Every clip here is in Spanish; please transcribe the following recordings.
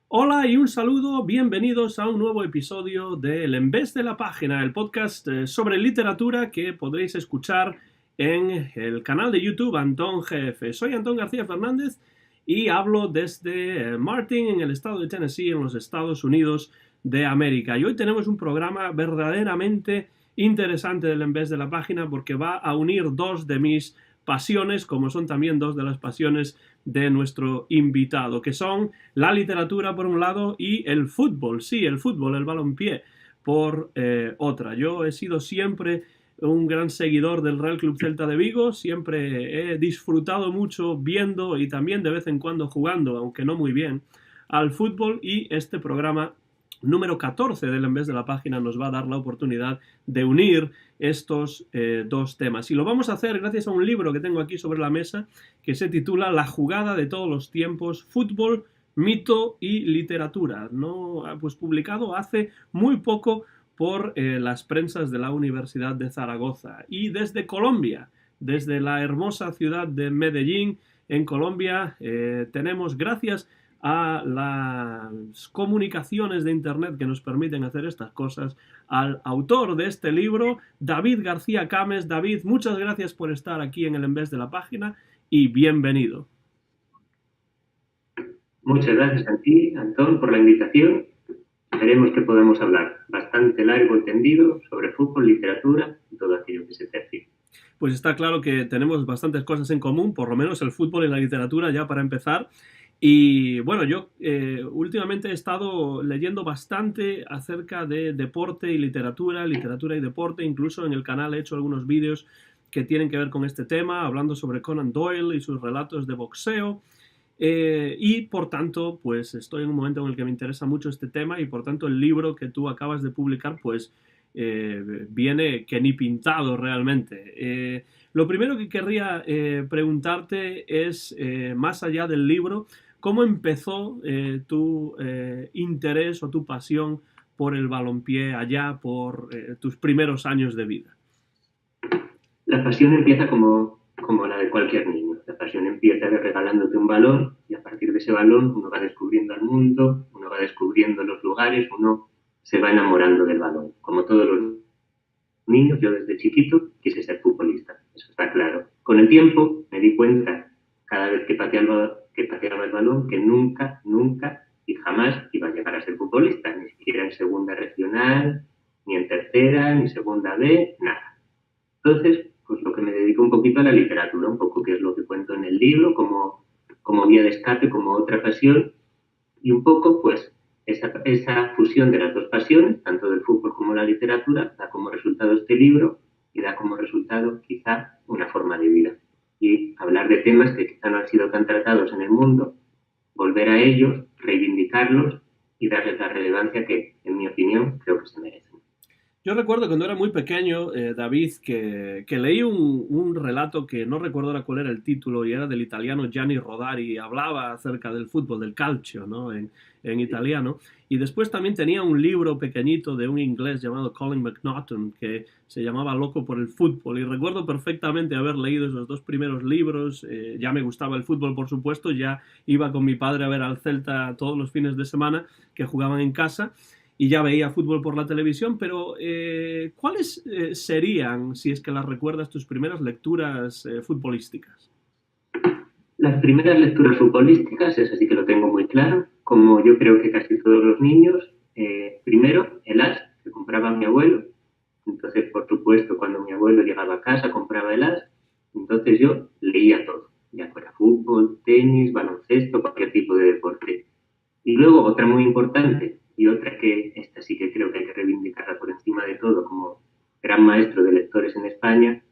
Hola y un saludo, bienvenidos a un nuevo episodio de El Embés de la Página, el podcast sobre literatura que podréis escuchar en el canal de YouTube Antón GF. Soy Antón García Fernández y hablo desde Martin, en el estado de Tennessee, en los Estados Unidos de América. Y hoy tenemos un programa verdaderamente interesante del Embés de la Página porque va a unir dos de mis pasiones, como son también dos de las pasiones de nuestro invitado, que son la literatura por un lado y el fútbol, sí, el fútbol, el balompié por otra. Yo he sido siempre un gran seguidor del Real Club Celta de Vigo, siempre he disfrutado mucho viendo y también de vez en cuando jugando, aunque no muy bien, al fútbol, y este programa número 14 del En vez de la Página nos va a dar la oportunidad de unir estos dos temas. Y lo vamos a hacer gracias a un libro que tengo aquí sobre la mesa que se titula La jugada de todos los tiempos, fútbol, mito y literatura, ¿no? Pues publicado hace muy poco por las prensas de la Universidad de Zaragoza. Y desde Colombia, desde la hermosa ciudad de Medellín, en Colombia, tenemos, gracias a las comunicaciones de Internet que nos permiten hacer estas cosas, al autor de este libro, David García Cames. David, muchas gracias por estar aquí en el En vez de la Página y bienvenido. Muchas gracias a ti, Antón, por la invitación. Esperemos que podamos hablar bastante largo y tendido sobre fútbol, literatura y todo aquello que se tercie. Pues está claro que tenemos bastantes cosas en común, por lo menos el fútbol y la literatura, ya para empezar. Y bueno, yo últimamente he estado leyendo bastante acerca de deporte y literatura, literatura y deporte. Incluso en el canal he hecho algunos vídeos que tienen que ver con este tema, hablando sobre Conan Doyle y sus relatos de boxeo. Y por tanto, pues estoy en un momento en el que me interesa mucho este tema, y por tanto el libro que tú acabas de publicar, pues viene que ni pintado realmente. Lo primero que querría preguntarte es, más allá del libro, ¿cómo empezó tu interés o tu pasión por el balompié allá por tus primeros años de vida? La pasión empieza como la de cualquier niño. La pasión empieza regalándote un balón y a partir de ese balón uno va descubriendo el mundo, uno va descubriendo los lugares, uno se va enamorando del balón. Como todos los niños, yo desde chiquito quise ser futbolista, eso está claro. Con el tiempo me di cuenta, cada vez que pateaba el balón, que nunca y jamás iba a llegar a ser futbolista, ni siquiera en segunda regional, ni en tercera, ni segunda B, nada. Entonces, pues lo que me dedico un poquito a la literatura, un poco que es lo que cuento en el libro, como vía de escape, como otra pasión, y un poco, pues, esa fusión de las dos pasiones, tanto del fútbol como la literatura, da como resultado este libro y da como resultado quizá una forma de vida. Y hablar de temas que quizá no han sido tan tratados en el mundo, volver a ellos, reivindicarlos y darles la relevancia que, en mi opinión, creo que se merecen. Yo recuerdo cuando era muy pequeño, David, que leí un relato que no recuerdo ahora cuál era el título, y era del italiano Gianni Rodari, y hablaba acerca del fútbol, del calcio, ¿no? En italiano. Y después también tenía un libro pequeñito de un inglés llamado Colin McNaughton, que se llamaba Loco por el fútbol. Y recuerdo perfectamente haber leído esos dos primeros libros. Ya me gustaba el fútbol, por supuesto, ya iba con mi padre a ver al Celta todos los fines de semana que jugaban en casa, y ya veía fútbol por la televisión, pero ¿cuáles serían, si es que las recuerdas, tus primeras lecturas futbolísticas? Las primeras lecturas futbolísticas, eso sí que lo tengo muy claro, como yo creo que casi todos los niños. Primero, el as que compraba mi abuelo. Entonces, por supuesto, cuando mi abuelo llegaba a casa, compraba el as. Entonces yo leía todo, ya fuera fútbol, tenis, baloncesto, cualquier tipo de deporte. Y luego otra muy importante, y otra que esta sí que creo que hay que reivindicarla por encima de todo como gran maestro de lectores en España,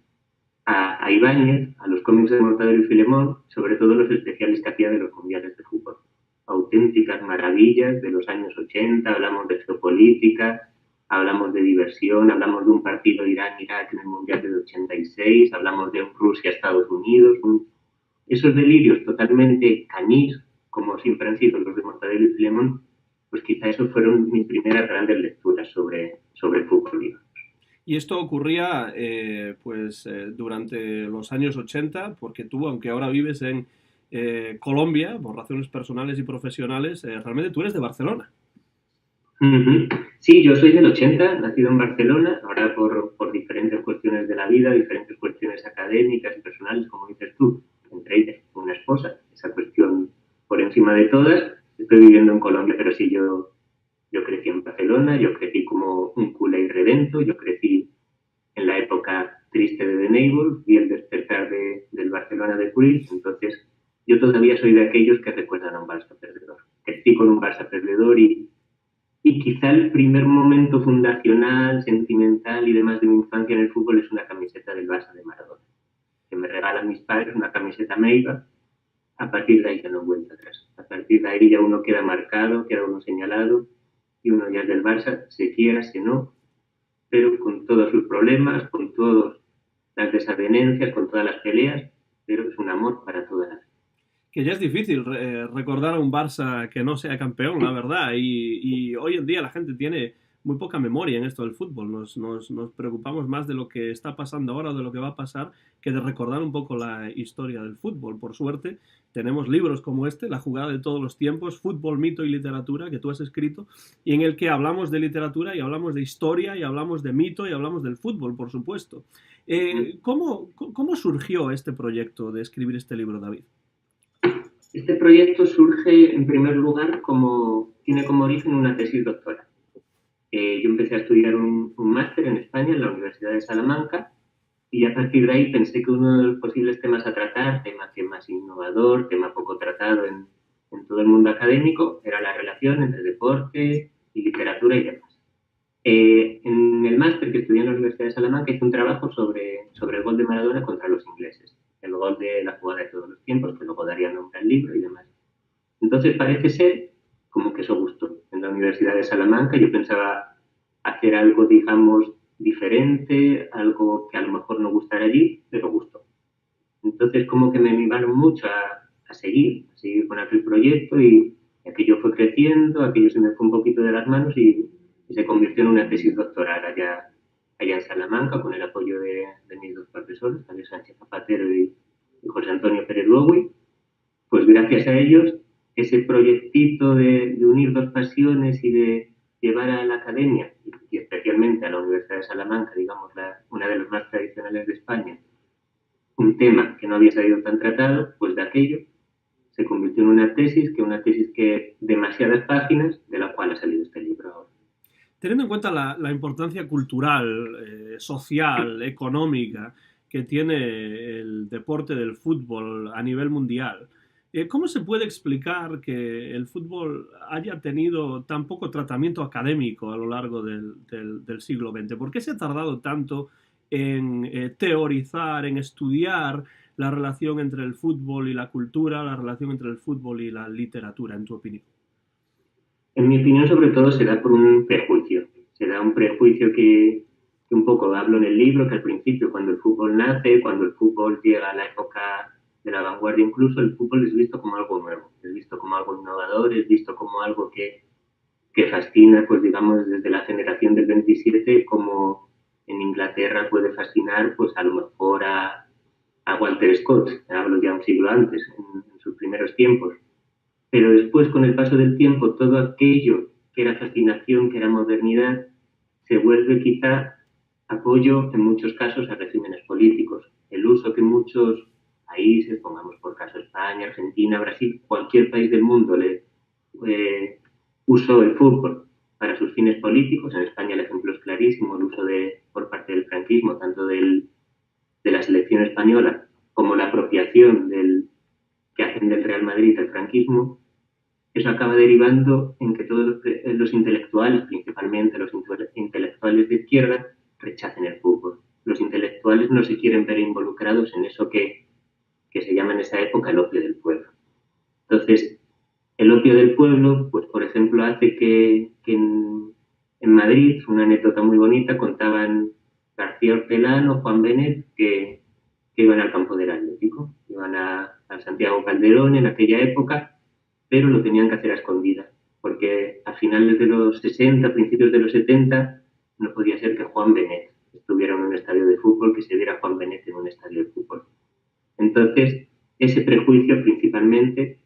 a Ibáñez, a los cómics de Mortadelo y Filemón, sobre todo los especiales que hacía de los mundiales de fútbol. Auténticas maravillas de los años 80, hablamos de geopolítica, hablamos de diversión, hablamos de un partido Irán-Irak en el mundial del 86, hablamos de un Rusia-Estados Unidos, esos delirios totalmente cañís, como siempre han sido los de Mortadelo y Filemón, pues quizá esos fueron mis primeras grandes lecturas sobre el fútbol. Y esto ocurría durante los años 80, porque tú, aunque ahora vives Colombia, por razones personales y profesionales, realmente tú eres de Barcelona. Ujú. Sí, yo soy del 80, nacido en Barcelona, ahora por diferentes cuestiones de la vida, diferentes cuestiones académicas y personales, como dices tú, entre ellas una esposa, esa cuestión por encima de todas, estoy viviendo en Colombia, pero sí, yo crecí en Barcelona, yo crecí como un culé irredento, yo crecí en la época triste de The Neighbour y el despertar del Barcelona de Cruyff, entonces yo todavía soy de aquellos que recuerdan a un Barça perdedor. Crecí con un Barça perdedor y quizá el primer momento fundacional, sentimental y demás de mi infancia en el fútbol es una camiseta del Barça de Maradona, que me regalan mis padres, una camiseta Meiga. A partir de ahí ya no he vuelto atrás. A partir de ahí ya uno queda marcado, queda uno señalado y uno ya es del Barça, se quiera, se no, pero con todos sus problemas, con todas las desavenencias, con todas las peleas, pero es un amor para toda la vida. Que ya es difícil recordar a un Barça que no sea campeón, la verdad. Y hoy en día la gente tiene muy poca memoria en esto del fútbol. Nos preocupamos más de lo que está pasando ahora o de lo que va a pasar que de recordar un poco la historia del fútbol. Por suerte, tenemos libros como este, La jugada de todos los tiempos, Fútbol, mito y literatura, que tú has escrito, y en el que hablamos de literatura y hablamos de historia y hablamos de mito y hablamos del fútbol, por supuesto. ¿Cómo surgió este proyecto de escribir este libro, David? Este proyecto surge, en primer lugar, tiene como origen una tesis doctoral. Yo empecé a estudiar un máster en España, en la Universidad de Salamanca, y a partir de ahí pensé que uno de los posibles temas a tratar, tema que más innovador, tema poco tratado en todo el mundo académico, era la relación entre deporte y literatura y demás. En el máster que estudié en la Universidad de Salamanca hice un trabajo sobre el gol de Maradona contra los ingleses, el gol de la jugada de todos los tiempos, que luego daría nombre al libro y demás. Entonces parece ser como que eso gustó. En la Universidad de Salamanca yo pensaba hacer algo, digamos, diferente, algo que a lo mejor no gustara allí, pero gustó. Entonces como que me animaron mucho a seguir con aquel proyecto y aquello fue creciendo, aquello se me fue un poquito de las manos y se convirtió en una tesis doctoral allá en Salamanca con el apoyo de mis dos profesores, Javier Sánchez Zapatero y José Antonio Pérez Luegui. Pues gracias a ellos, ese proyectito de unir dos pasiones y de llevar a la academia, y especialmente a la Universidad de Salamanca, digamos, una de las más tradicionales de España, un tema que no había salido tan tratado, pues de aquello se convirtió en una tesis que demasiadas páginas, de la cual ha salido este libro ahora. Teniendo en cuenta la importancia cultural, social, económica que tiene el deporte del fútbol a nivel mundial, ¿cómo se puede explicar que el fútbol haya tenido tan poco tratamiento académico a lo largo del siglo XX? ¿Por qué se ha tardado tanto en teorizar, en estudiar la relación entre el fútbol y la cultura, la relación entre el fútbol y la literatura, en tu opinión? En mi opinión, sobre todo, se da por un prejuicio. Se da un prejuicio que un poco hablo en el libro, que al principio, cuando el fútbol nace, cuando el fútbol llega a la época de la vanguardia, incluso el fútbol es visto como algo nuevo, es visto como algo innovador, es visto como algo que fascina, pues digamos, desde la generación del 27, como en Inglaterra puede fascinar, pues a lo mejor a Walter Scott, hablo ya un siglo antes, en sus primeros tiempos. Pero después, con el paso del tiempo, todo aquello que era fascinación, que era modernidad, se vuelve quizá apoyo en muchos casos a regímenes políticos. El uso que muchos países, pongamos por caso España, Argentina, Brasil, cualquier país del mundo le usó el fútbol para sus fines políticos. En España el ejemplo es clarísimo, el uso por parte del franquismo, tanto de la selección española como la apropiación que hacen del Real Madrid el franquismo. Eso acaba derivando en que todos los intelectuales, principalmente los intelectuales de izquierda, rechacen el fútbol. Los intelectuales no se quieren ver involucrados en eso que se llama en esa época el opio del pueblo. Entonces, el opio del pueblo, pues por ejemplo, hace que en Madrid, una anécdota muy bonita, contaban García Hortelano, Juan Benet, que iban al campo del Atlético, iban a Santiago Calderón en aquella época, pero lo tenían que hacer a escondidas, porque a finales de los 60, principios de los 70, no podía ser que Juan Benet estuviera en un estadio de fútbol, que se viera Juan Benet en un estadio de fútbol. Entonces, ese prejuicio principalmente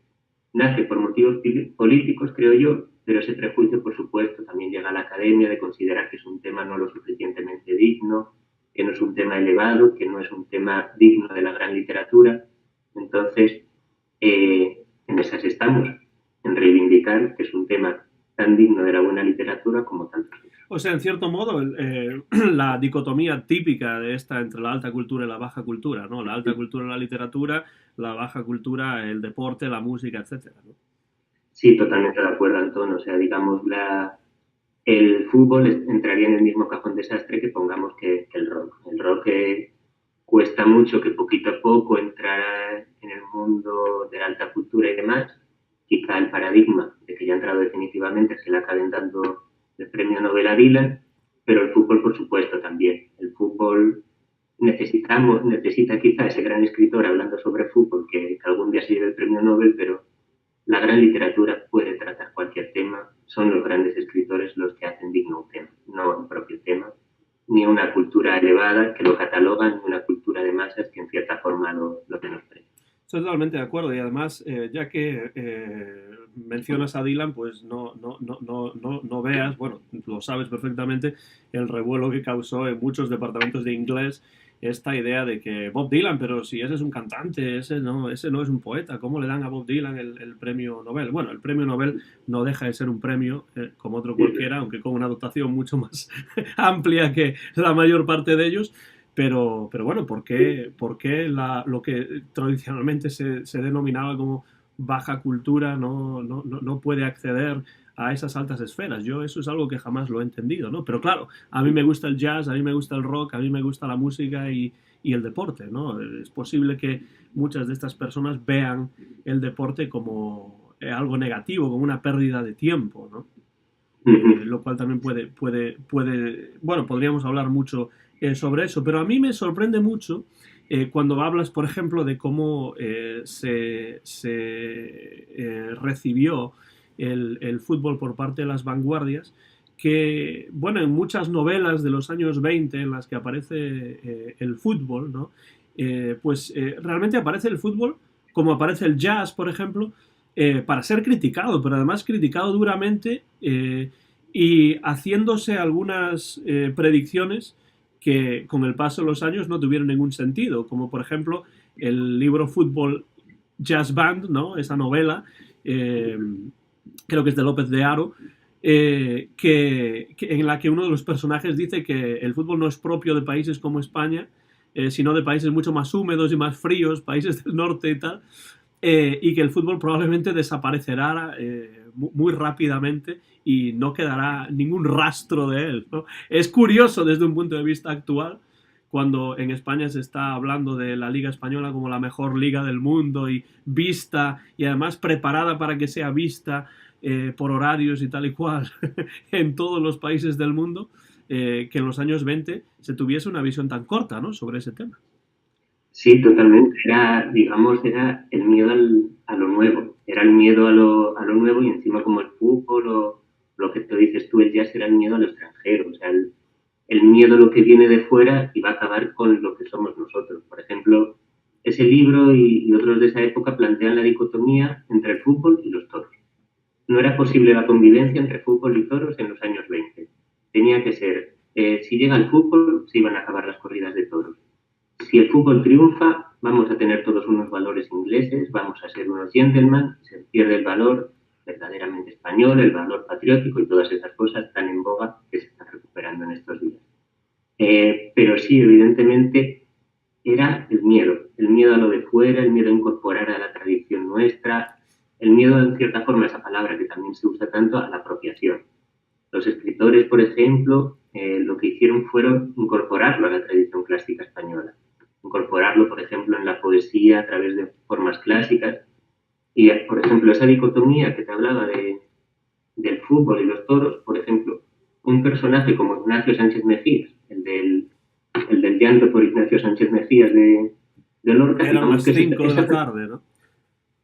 nace por motivos políticos, creo yo, pero ese prejuicio, por supuesto, también llega a la academia de considerar que es un tema no lo suficientemente digno, que no es un tema elevado, que no es un tema digno de la gran literatura. Entonces, en esas estamos, en reivindicar que es un tema tan digno de la buena literatura como tantos otros. O sea, en cierto modo, la dicotomía típica de esta entre la alta cultura y la baja cultura, ¿no? La alta cultura la literatura, la baja cultura el deporte, la música, etcétera, ¿no? Sí, totalmente de acuerdo, Antón. O sea, digamos, el fútbol entraría en el mismo cajón desastre que pongamos que el rock. El rock cuesta mucho que poquito a poco entrara en el mundo de la alta cultura y demás. Quizá el paradigma de que ya ha entrado definitivamente es que le acaben dando el premio Nobel a Dylan, pero el fútbol, por supuesto, también. El fútbol necesita quizá ese gran escritor hablando sobre fútbol que algún día se lleve el premio Nobel, pero la gran literatura puede tratar cualquier tema. Son los grandes escritores los que hacen digno un tema, no un propio tema, ni una cultura elevada que lo catalogan, ni una cultura de masas que en cierta forma lo menosprecia. Estoy totalmente de acuerdo y además, ya que mencionas a Dylan, pues no veas, bueno, lo sabes perfectamente, el revuelo que causó en muchos departamentos de inglés esta idea de que Bob Dylan, pero si ese es un cantante, ese no es un poeta, ¿cómo le dan a Bob Dylan el premio Nobel? Bueno, el premio Nobel no deja de ser un premio como otro cualquiera, aunque con una dotación mucho más amplia que la mayor parte de ellos. Pero bueno, ¿por qué lo que tradicionalmente se denominaba como baja cultura no puede acceder a esas altas esferas? Yo eso es algo que jamás lo he entendido, ¿no? Pero claro, a mí me gusta el jazz, a mí me gusta el rock, a mí me gusta la música y el deporte, ¿no? Es posible que muchas de estas personas vean el deporte como algo negativo, como una pérdida de tiempo, ¿no? Lo cual también bueno, podríamos hablar mucho sobre eso, pero a mí me sorprende mucho cuando hablas, por ejemplo, de cómo se recibió el fútbol por parte de las vanguardias, que, bueno, en muchas novelas de los años 20 en las que aparece el fútbol, ¿no? Realmente aparece el fútbol como aparece el jazz, por ejemplo, para ser criticado, pero además criticado duramente y haciéndose algunas predicciones que con el paso de los años no tuvieron ningún sentido, como por ejemplo el libro Fútbol Jazz Band, ¿no? Esa novela, creo que es de López de Haro, en la que uno de los personajes dice que el fútbol no es propio de países como España, sino de países mucho más húmedos y más fríos, países del norte y tal, y que el fútbol probablemente desaparecerá muy rápidamente y no quedará ningún rastro de él, ¿no? Es curioso desde un punto de vista actual, cuando en España se está hablando de la Liga Española como la mejor liga del mundo y vista y además preparada para que sea vista por horarios y tal y cual en todos los países del mundo, que en los años 20 se tuviese una visión tan corta, ¿no?, sobre ese tema. Sí, totalmente. Era el miedo a lo nuevo. Era el miedo a lo nuevo y encima como el fútbol o lo que te dices tú, el jazz era el miedo a lo extranjero. O sea, el miedo a lo que viene de fuera y va a acabar con lo que somos nosotros. Por ejemplo, ese libro y otros de esa época plantean la dicotomía entre el fútbol y los toros. No era posible la convivencia entre fútbol y toros en los años 20. Tenía que ser, si llega el fútbol, se iban a acabar las corridas de toros. Si el fútbol triunfa, vamos a tener todos unos valores ingleses, vamos a ser unos gentlemen, se pierde el valor verdaderamente español, el valor patriótico y todas esas cosas tan en boga que se están recuperando en estos días. Pero sí, evidentemente, era el miedo a lo de fuera, el miedo a incorporar a la tradición nuestra, el miedo, en cierta forma, esa palabra que también se usa tanto, a la apropiación. Los escritores, por ejemplo, lo que hicieron fueron incorporarlo a la tradición clásica española. Incorporarlo, por ejemplo, en la poesía a través de formas clásicas. Y, por ejemplo, esa dicotomía que te hablaba del fútbol y los toros, por ejemplo, un personaje como Ignacio Sánchez Mejías, el del llanto por Ignacio Sánchez Mejías de Lorca. Eran las 5 de la tarde, ¿no?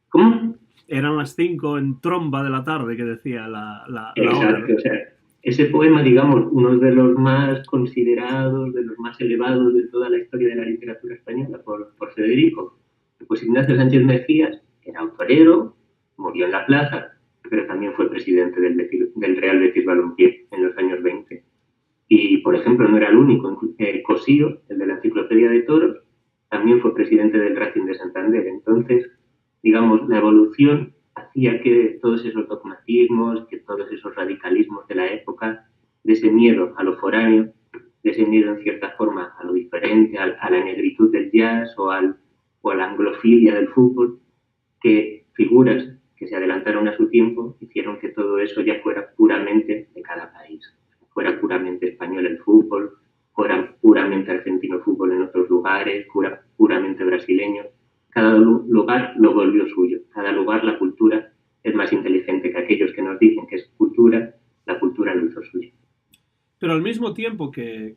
¿Cómo? Eran las 5 en tromba de la tarde, que decía la Exacto, hora, ¿no? O sea, ese poema, digamos, uno de los más considerados, de los más elevados de toda la historia de la literatura española por Federico, Pues Ignacio Sánchez Mejías era un torero, murió en la plaza, pero también fue presidente del Real Betis Balompié en los años 20. Y, por ejemplo, no era el único. Cosío, el de la Enciclopedia de Toros, también fue presidente del Racing de Santander. Entonces, digamos, la evolución hacía que todos esos dogmatismos, que todos esos radicalismos de la época, de ese miedo a lo foráneo, de ese miedo en cierta forma a lo diferente, a la negritud del jazz o a la anglofilia del fútbol, que figuras que se adelantaron a su tiempo hicieron que todo eso ya fuera puramente de cada país. Fuera puramente español el fútbol, fuera puramente argentino el fútbol en otros lugares, fuera puramente brasileño. Cada lugar lo volvió suyo. Cada lugar, la cultura, es más inteligente que aquellos que nos dicen que es cultura, la cultura lo hizo suyo. Pero al mismo tiempo que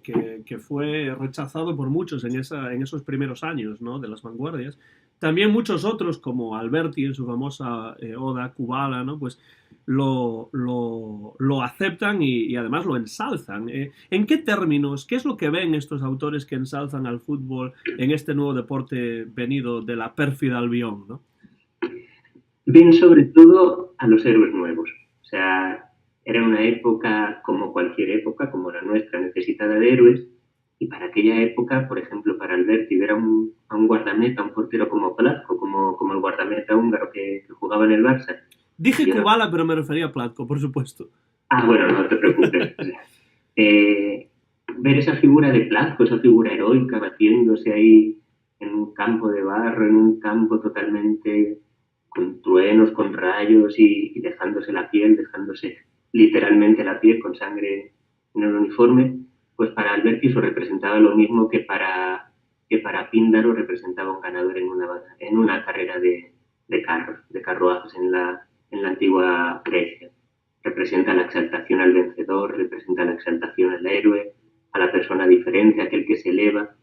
fue rechazado por muchos en esos primeros años, ¿no?, de las vanguardias, también muchos otros, como Alberti en su famosa Oda Kubala, ¿no?, pues lo aceptan y además lo ensalzan. ¿En qué términos, qué es lo que ven estos autores que ensalzan al fútbol en este nuevo deporte venido de la pérfida Albión, ¿no? Ven sobre todo a los héroes nuevos. O sea, era una época, como cualquier época, como la nuestra, necesitada de héroes. Y para aquella época, por ejemplo, para Alberti, ver a un guardameta, un portero como Platko, como el guardameta húngaro que jugaba en el Barça. Dije Kubala, pero me refería a Platko, por supuesto. Bueno, no te preocupes. Ver esa figura de Platko, esa figura heroica, batiéndose ahí en un campo de barro, en un campo totalmente con truenos, con rayos y dejándose la piel, dejándose literalmente la piel con sangre en el uniforme, pues para Alberti eso representaba lo mismo que para Píndaro representaba un ganador en una carrera de carros, de carruajes en la antigua Grecia. Representa la exaltación al vencedor, representa la exaltación al héroe, a la persona diferente, a aquel que se eleva.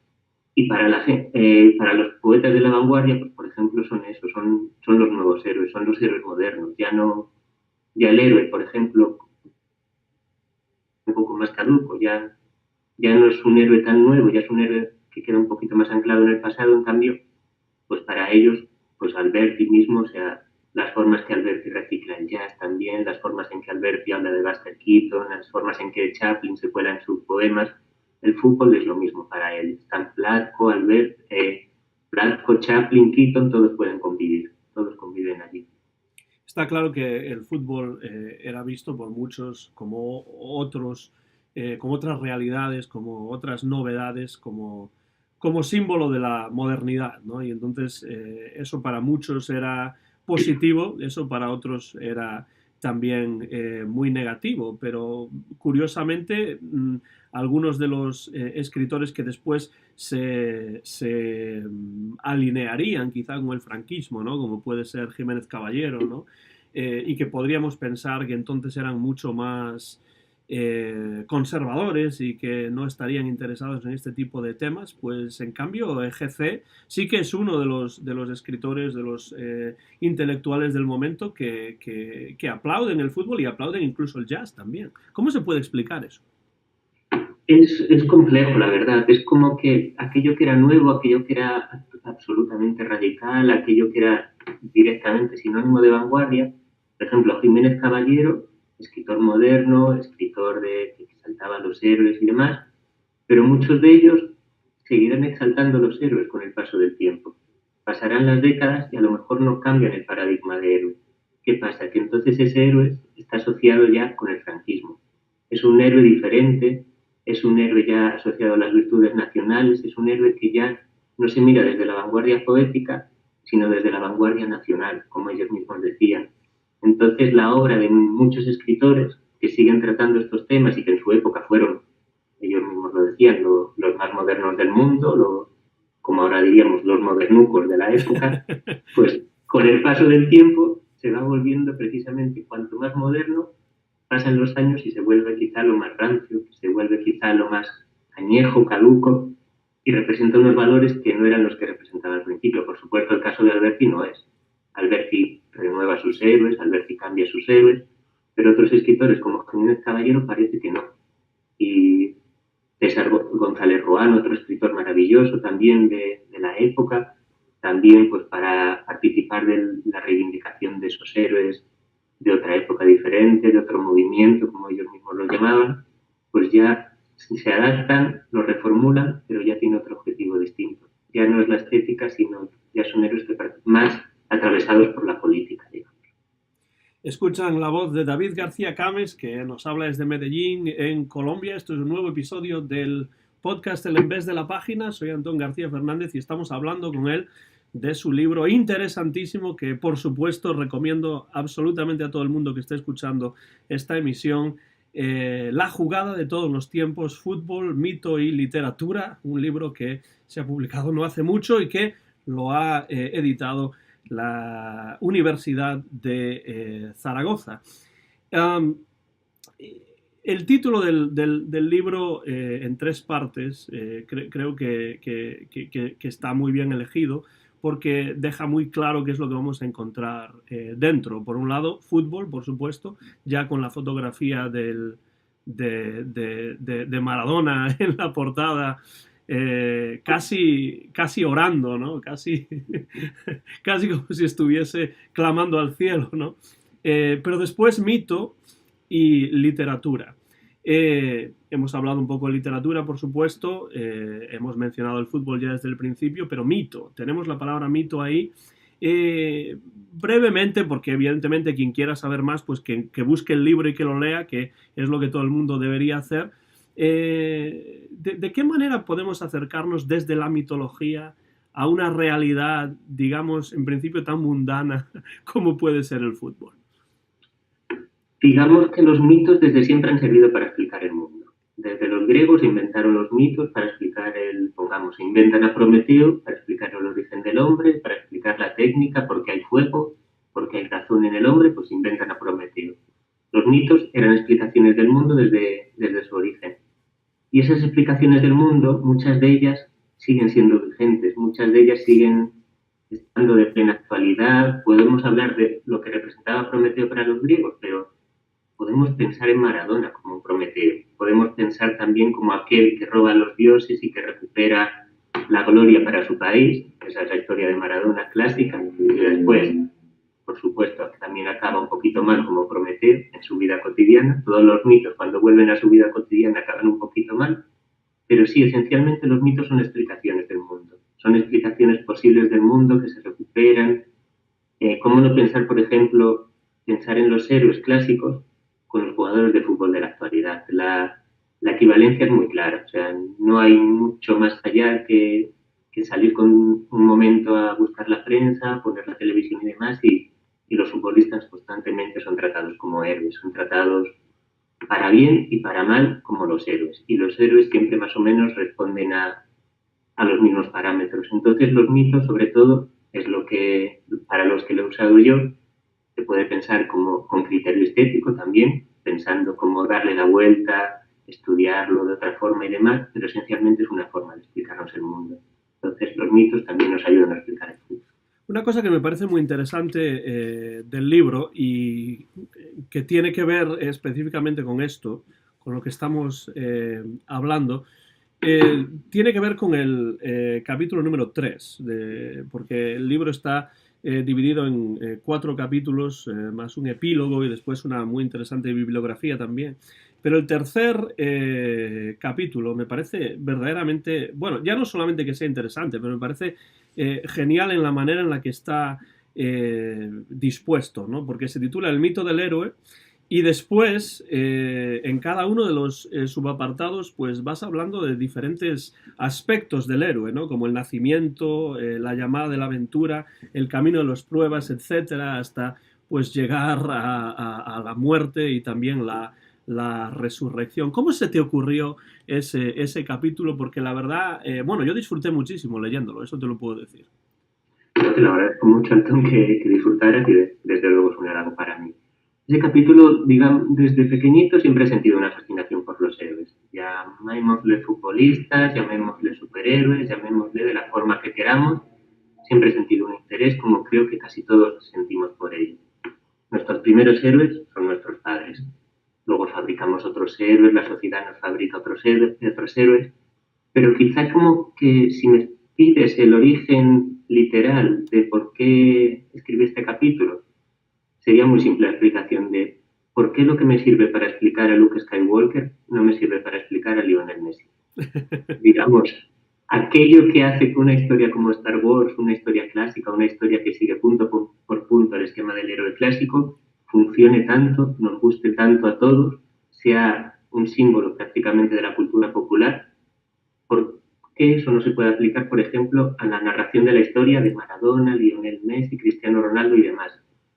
Y para los poetas de la vanguardia, pues por ejemplo, son eso, son los nuevos héroes, son los héroes modernos. Ya el héroe, por ejemplo, un poco más caduco, ya no es un héroe tan nuevo, ya es un héroe que queda un poquito más anclado en el pasado. En cambio, pues para ellos, pues Alberti mismo, o sea, las formas que Alberti recicla el jazz también, las formas en que Alberti habla de Buster Keaton, las formas en que Chaplin se cuela en sus poemas, el fútbol es lo mismo para él. Están Platko, Chaplin, Keaton, todos pueden convivir, todos conviven allí. Está claro que el fútbol era visto por muchos como como otras realidades, como otras novedades, como símbolo de la modernidad, ¿no? Y entonces eso para muchos era positivo, eso para otros era también muy negativo, pero curiosamente algunos de los escritores que después se alinearían quizá con el franquismo, ¿no?, como puede ser Jiménez Caballero, ¿no?, y que podríamos pensar que entonces eran mucho más conservadores y que no estarían interesados en este tipo de temas, pues en cambio GC sí que es uno de los escritores, de los intelectuales del momento que aplauden el fútbol y aplauden incluso el jazz también. ¿Cómo se puede explicar eso? Es complejo, la verdad. Es como que aquello que era nuevo, aquello que era absolutamente radical, aquello que era directamente sinónimo de vanguardia. Por ejemplo, Jiménez Caballero, escritor moderno, escritor que exaltaba a los héroes y demás, pero muchos de ellos seguirán exaltando a los héroes con el paso del tiempo. Pasarán las décadas y a lo mejor no cambian el paradigma de héroe. ¿Qué pasa? Que entonces ese héroe está asociado ya con el franquismo. Es un héroe diferente, es un héroe ya asociado a las virtudes nacionales, es un héroe que ya no se mira desde la vanguardia poética, sino desde la vanguardia nacional, como ellos mismos decían. Entonces la obra de muchos escritores que siguen tratando estos temas y que en su época fueron, ellos mismos lo decían, los más modernos del mundo, como ahora diríamos, los modernucos de la época, pues con el paso del tiempo se va volviendo precisamente cuanto más moderno, pasan los años y se vuelve quizá lo más rancio, se vuelve quizá lo más añejo, caduco, y representa unos valores que no eran los que representaba al principio. Por supuesto, el caso de Alberti no es. Alberti renueva sus héroes, Alberti cambia sus héroes, pero otros escritores como Jiménez Caballero parece que no. Y César González Roano, otro escritor maravilloso también de la época, también pues para participar de la reivindicación de esos héroes de otra época diferente, de otro movimiento, como ellos mismos lo llamaban, pues ya se adaptan, lo reformulan, pero ya tiene otro objetivo distinto. Ya no es la estética, sino ya son héroes que más atravesados por la política, digamos. Escuchan la voz de David García Cames, que nos habla desde Medellín, en Colombia. Esto es un nuevo episodio del podcast El Embés de la Página. Soy Antón García Fernández y estamos hablando con él de su libro interesantísimo que, por supuesto, recomiendo absolutamente a todo el mundo que esté escuchando esta emisión. La jugada de todos los tiempos, fútbol, mito y literatura. Un libro que se ha publicado no hace mucho y que lo ha editado la Universidad de Zaragoza. El título del libro, en 3 partes, creo que está muy bien elegido porque deja muy claro qué es lo que vamos a encontrar dentro. Por un lado, fútbol, por supuesto, ya con la fotografía de Maradona en la portada, casi orando, ¿no? Casi como si estuviese clamando al cielo, ¿no? Pero después mito y literatura. Hemos hablado un poco de literatura, por supuesto, hemos mencionado el fútbol ya desde el principio, pero mito, tenemos la palabra mito ahí. Brevemente, porque evidentemente quien quiera saber más, pues que busque el libro y que lo lea, que es lo que todo el mundo debería hacer. ¿De qué manera podemos acercarnos desde la mitología a una realidad, digamos, en principio tan mundana como puede ser el fútbol? Digamos que los mitos desde siempre han servido para explicar el mundo. Desde los griegos inventaron los mitos para explicar inventan a Prometeo para explicar el origen del hombre, para explicar la técnica, por qué hay fuego, por qué hay razón en el hombre, pues inventan a Prometeo. Los mitos eran explicaciones del mundo desde su origen. Y esas explicaciones del mundo, muchas de ellas siguen siendo vigentes, muchas de ellas siguen estando de plena actualidad. Podemos hablar de lo que representaba Prometeo para los griegos, pero podemos pensar en Maradona como un Prometeo. Podemos pensar también como aquel que roba a los dioses y que recupera la gloria para su país. Esa es la historia de Maradona clásica. Y después, por supuesto, también acaba un poquito mal como Prometeo en su vida cotidiana. Todos los mitos, cuando vuelven a su vida cotidiana, acaban un poquito mal. Pero sí, esencialmente los mitos son explicaciones del mundo. Son explicaciones posibles del mundo que se recuperan. ¿Cómo no pensar, por ejemplo, pensar en los héroes clásicos con los jugadores de fútbol de la actualidad? La equivalencia es muy clara. O sea, no hay mucho más allá que salir con un momento a buscar la prensa, poner la televisión y demás, y los futbolistas constantemente son tratados como héroes, son tratados para bien y para mal como los héroes. Y los héroes siempre más o menos responden a los mismos parámetros. Entonces los mitos, sobre todo, es lo que, para los que lo he usado yo, se puede pensar como con criterio estético también, pensando cómo darle la vuelta, estudiarlo de otra forma y demás, pero esencialmente es una forma de explicarnos el mundo. Entonces los mitos también nos ayudan a explicar el mundo. Una cosa que me parece muy interesante del libro y que tiene que ver específicamente con esto, con lo que estamos hablando, tiene que ver con el capítulo número 3, porque el libro está dividido en 4 capítulos, más un epílogo y después una muy interesante bibliografía también. Pero el tercer capítulo me parece verdaderamente, bueno, ya no solamente que sea interesante, pero me parece genial en la manera en la que está dispuesto, ¿no? Porque se titula El mito del héroe y después en cada uno de los subapartados pues vas hablando de diferentes aspectos del héroe, ¿no? Como el nacimiento, la llamada de la aventura, el camino de las pruebas, etcétera, hasta pues llegar a la muerte y también la resurrección. ¿Cómo se te ocurrió ese capítulo? Porque la verdad, bueno, yo disfruté muchísimo leyéndolo, eso te lo puedo decir. Te lo agradezco mucho, Antón, que disfrutaras y desde luego es un halago para mí. Ese capítulo, digamos, desde pequeñito siempre he sentido una fascinación por los héroes. Llamémosle futbolistas, llamémosle superhéroes, llamémosle de la forma que queramos. Siempre he sentido un interés, como creo que casi todos sentimos por ellos. Nuestros primeros héroes son nuestros padres. Luego fabricamos otros héroes, la sociedad nos fabrica otros héroes, pero quizá como que si me pides el origen literal de por qué escribí este capítulo, sería muy simple la explicación de por qué lo que me sirve para explicar a Luke Skywalker no me sirve para explicar a Lionel Messi. Digamos, aquello que hace que una historia como Star Wars, una historia clásica, una historia que sigue punto por punto el esquema del héroe clásico, funcione tanto, nos guste tanto a todos, sea un símbolo prácticamente de la cultura popular, ¿por qué eso no se puede aplicar, por ejemplo, a la narración de la historia de Maradona, Lionel Messi, Cristiano Ronaldo y demás?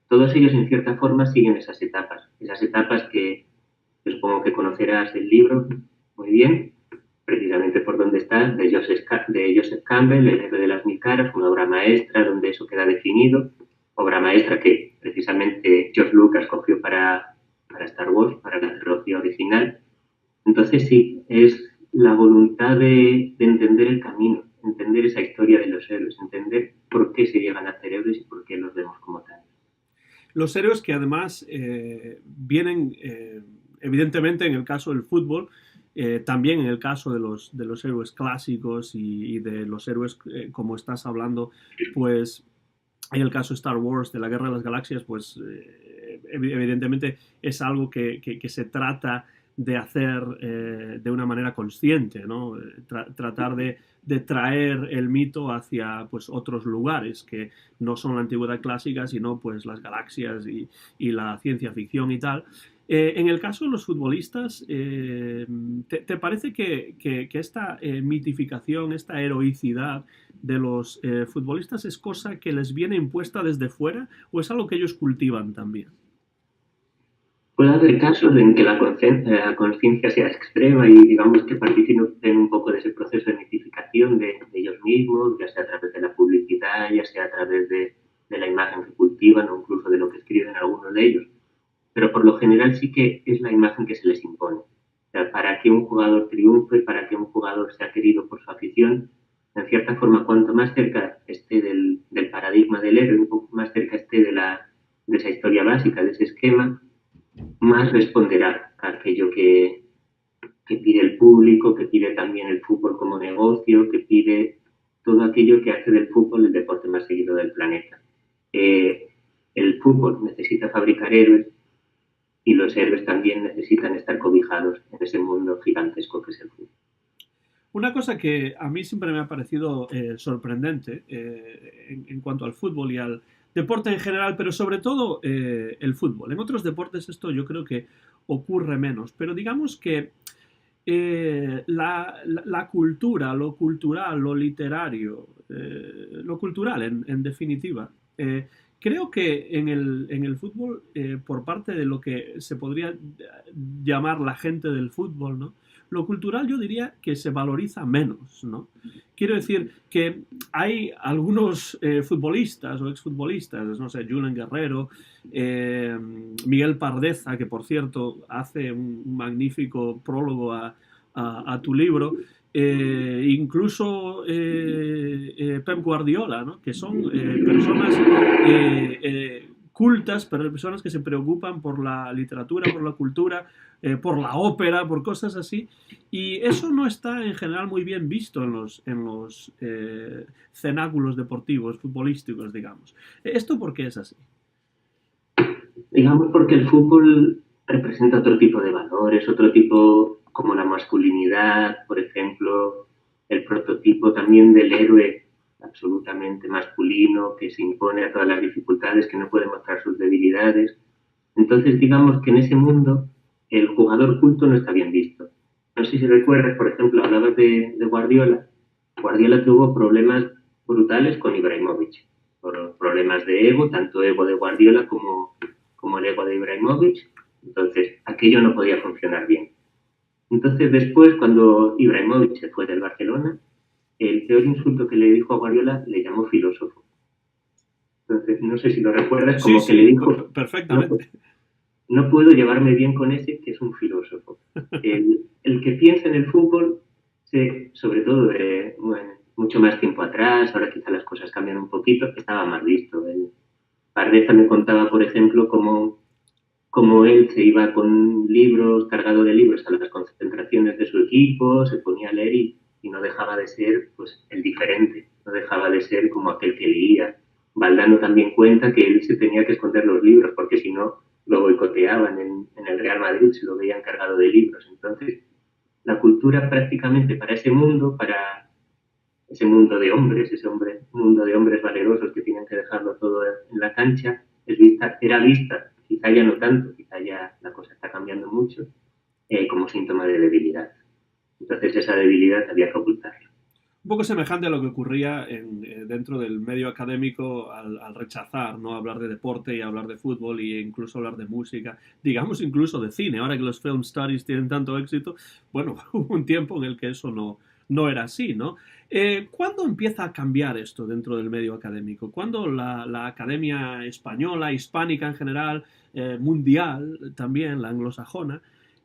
Todos ellos, en cierta forma, siguen esas etapas que supongo que conocerás el libro muy bien, precisamente por donde está, de Joseph Campbell, El héroe de las mil caras, una obra maestra donde eso queda definido, obra maestra que precisamente George Lucas cogió para Star Wars, para la trilogía original. Entonces sí, es la voluntad de entender el camino, entender esa historia de los héroes, entender por qué se llegan a hacer héroes y por qué los vemos como tal. Los héroes que además vienen, evidentemente en el caso del fútbol, también en el caso de los héroes clásicos y de los héroes, como estás hablando, pues en el caso de Star Wars, de la Guerra de las Galaxias, pues evidentemente es algo que se trata de hacer de una manera consciente, ¿no? Tratar de traer el mito hacia pues, otros lugares que no son la antigüedad clásica, sino pues las galaxias y la ciencia ficción y tal. En el caso de los futbolistas, ¿te parece que esta mitificación, esta heroicidad de los futbolistas es cosa que les viene impuesta desde fuera o es algo que ellos cultivan también? Puede haber casos en que la conciencia sea extrema y digamos que participen un poco de ese proceso de mitificación de ellos mismos, ya sea a través de la publicidad, ya sea a través de la imagen que cultivan o incluso de lo que escriben algunos de ellos. Pero por lo general sí que es la imagen que se les impone. O sea, para que un jugador triunfe, para que un jugador sea querido por su afición, en cierta forma, cuanto más cerca esté del paradigma del héroe, un poco más cerca esté de esa historia básica, de ese esquema, más responderá a aquello que pide el público, que pide también el fútbol como negocio, que pide todo aquello que hace del fútbol el deporte más seguido del planeta. El fútbol necesita fabricar héroes y los héroes también necesitan estar cobijados en ese mundo gigantesco que es el fútbol. Una cosa que a mí siempre me ha parecido sorprendente en cuanto al fútbol y al deporte en general, pero sobre todo el fútbol. En otros deportes esto yo creo que ocurre menos, pero digamos que la cultura, lo cultural, lo literario, lo cultural en definitiva, creo que en el fútbol, por parte de lo que se podría llamar la gente del fútbol, ¿no? Lo cultural yo diría que se valoriza menos, ¿no? Quiero decir que hay algunos futbolistas o exfutbolistas, no sé, Julen Guerrero, Miguel Pardeza, que por cierto hace un magnífico prólogo a tu libro, incluso Pep Guardiola, ¿no? Que son personas cultas, personas que se preocupan por la literatura, por la cultura, por la ópera, por cosas así, y eso no está en general muy bien visto en los cenáculos deportivos, futbolísticos, digamos. ¿Esto por qué es así? Digamos porque el fútbol representa otro tipo de valores, otro tipo como la masculinidad, por ejemplo, el prototipo también del héroe absolutamente masculino que se impone a todas las dificultades, que no puede mostrar sus debilidades. Entonces, digamos que en ese mundo el jugador culto no está bien visto. No sé si recuerdas, por ejemplo, hablabas de Guardiola. Guardiola tuvo problemas brutales con Ibrahimovic, por problemas de ego, tanto ego de Guardiola como el ego de Ibrahimovic. Entonces, aquello no podía funcionar bien. Entonces, después, cuando Ibrahimovic se fue del Barcelona, el peor insulto que le dijo a Guardiola le llamó filósofo. Entonces, no sé si lo recuerdas, como Sí, que le dijo, perfectamente. No puedo llevarme bien con ese que es un filósofo. El que piensa en el fútbol, sobre todo mucho más tiempo atrás, ahora quizá las cosas cambian un poquito, estaba mal visto. Pardeza me contaba, por ejemplo, cómo él se iba con libros, cargado de libros a las concentraciones de su equipo, se ponía a leer y no dejaba de ser pues el diferente, no dejaba de ser como aquel que leía. Valdano también cuenta que él se tenía que esconder los libros porque si no lo boicoteaban en el Real Madrid, se lo veían cargado de libros. Entonces, la cultura prácticamente para ese mundo, para ese mundo de hombres, mundo de hombres valerosos que tienen que dejarlo todo en la cancha, era vista, quizá ya no tanto, quizá ya la cosa está cambiando mucho, como síntoma de debilidad. Entonces esa debilidad había que ocultarla. Un poco semejante a lo que ocurría dentro del medio académico al rechazar, ¿no? Hablar de deporte y hablar de fútbol e incluso hablar de música, digamos incluso de cine. Ahora que los film studies tienen tanto éxito, bueno, hubo un tiempo en el que eso no era así, ¿no? ¿Cuándo empieza a cambiar esto dentro del medio académico? ¿Cuándo la academia española, hispánica en general, mundial también, la anglosajona,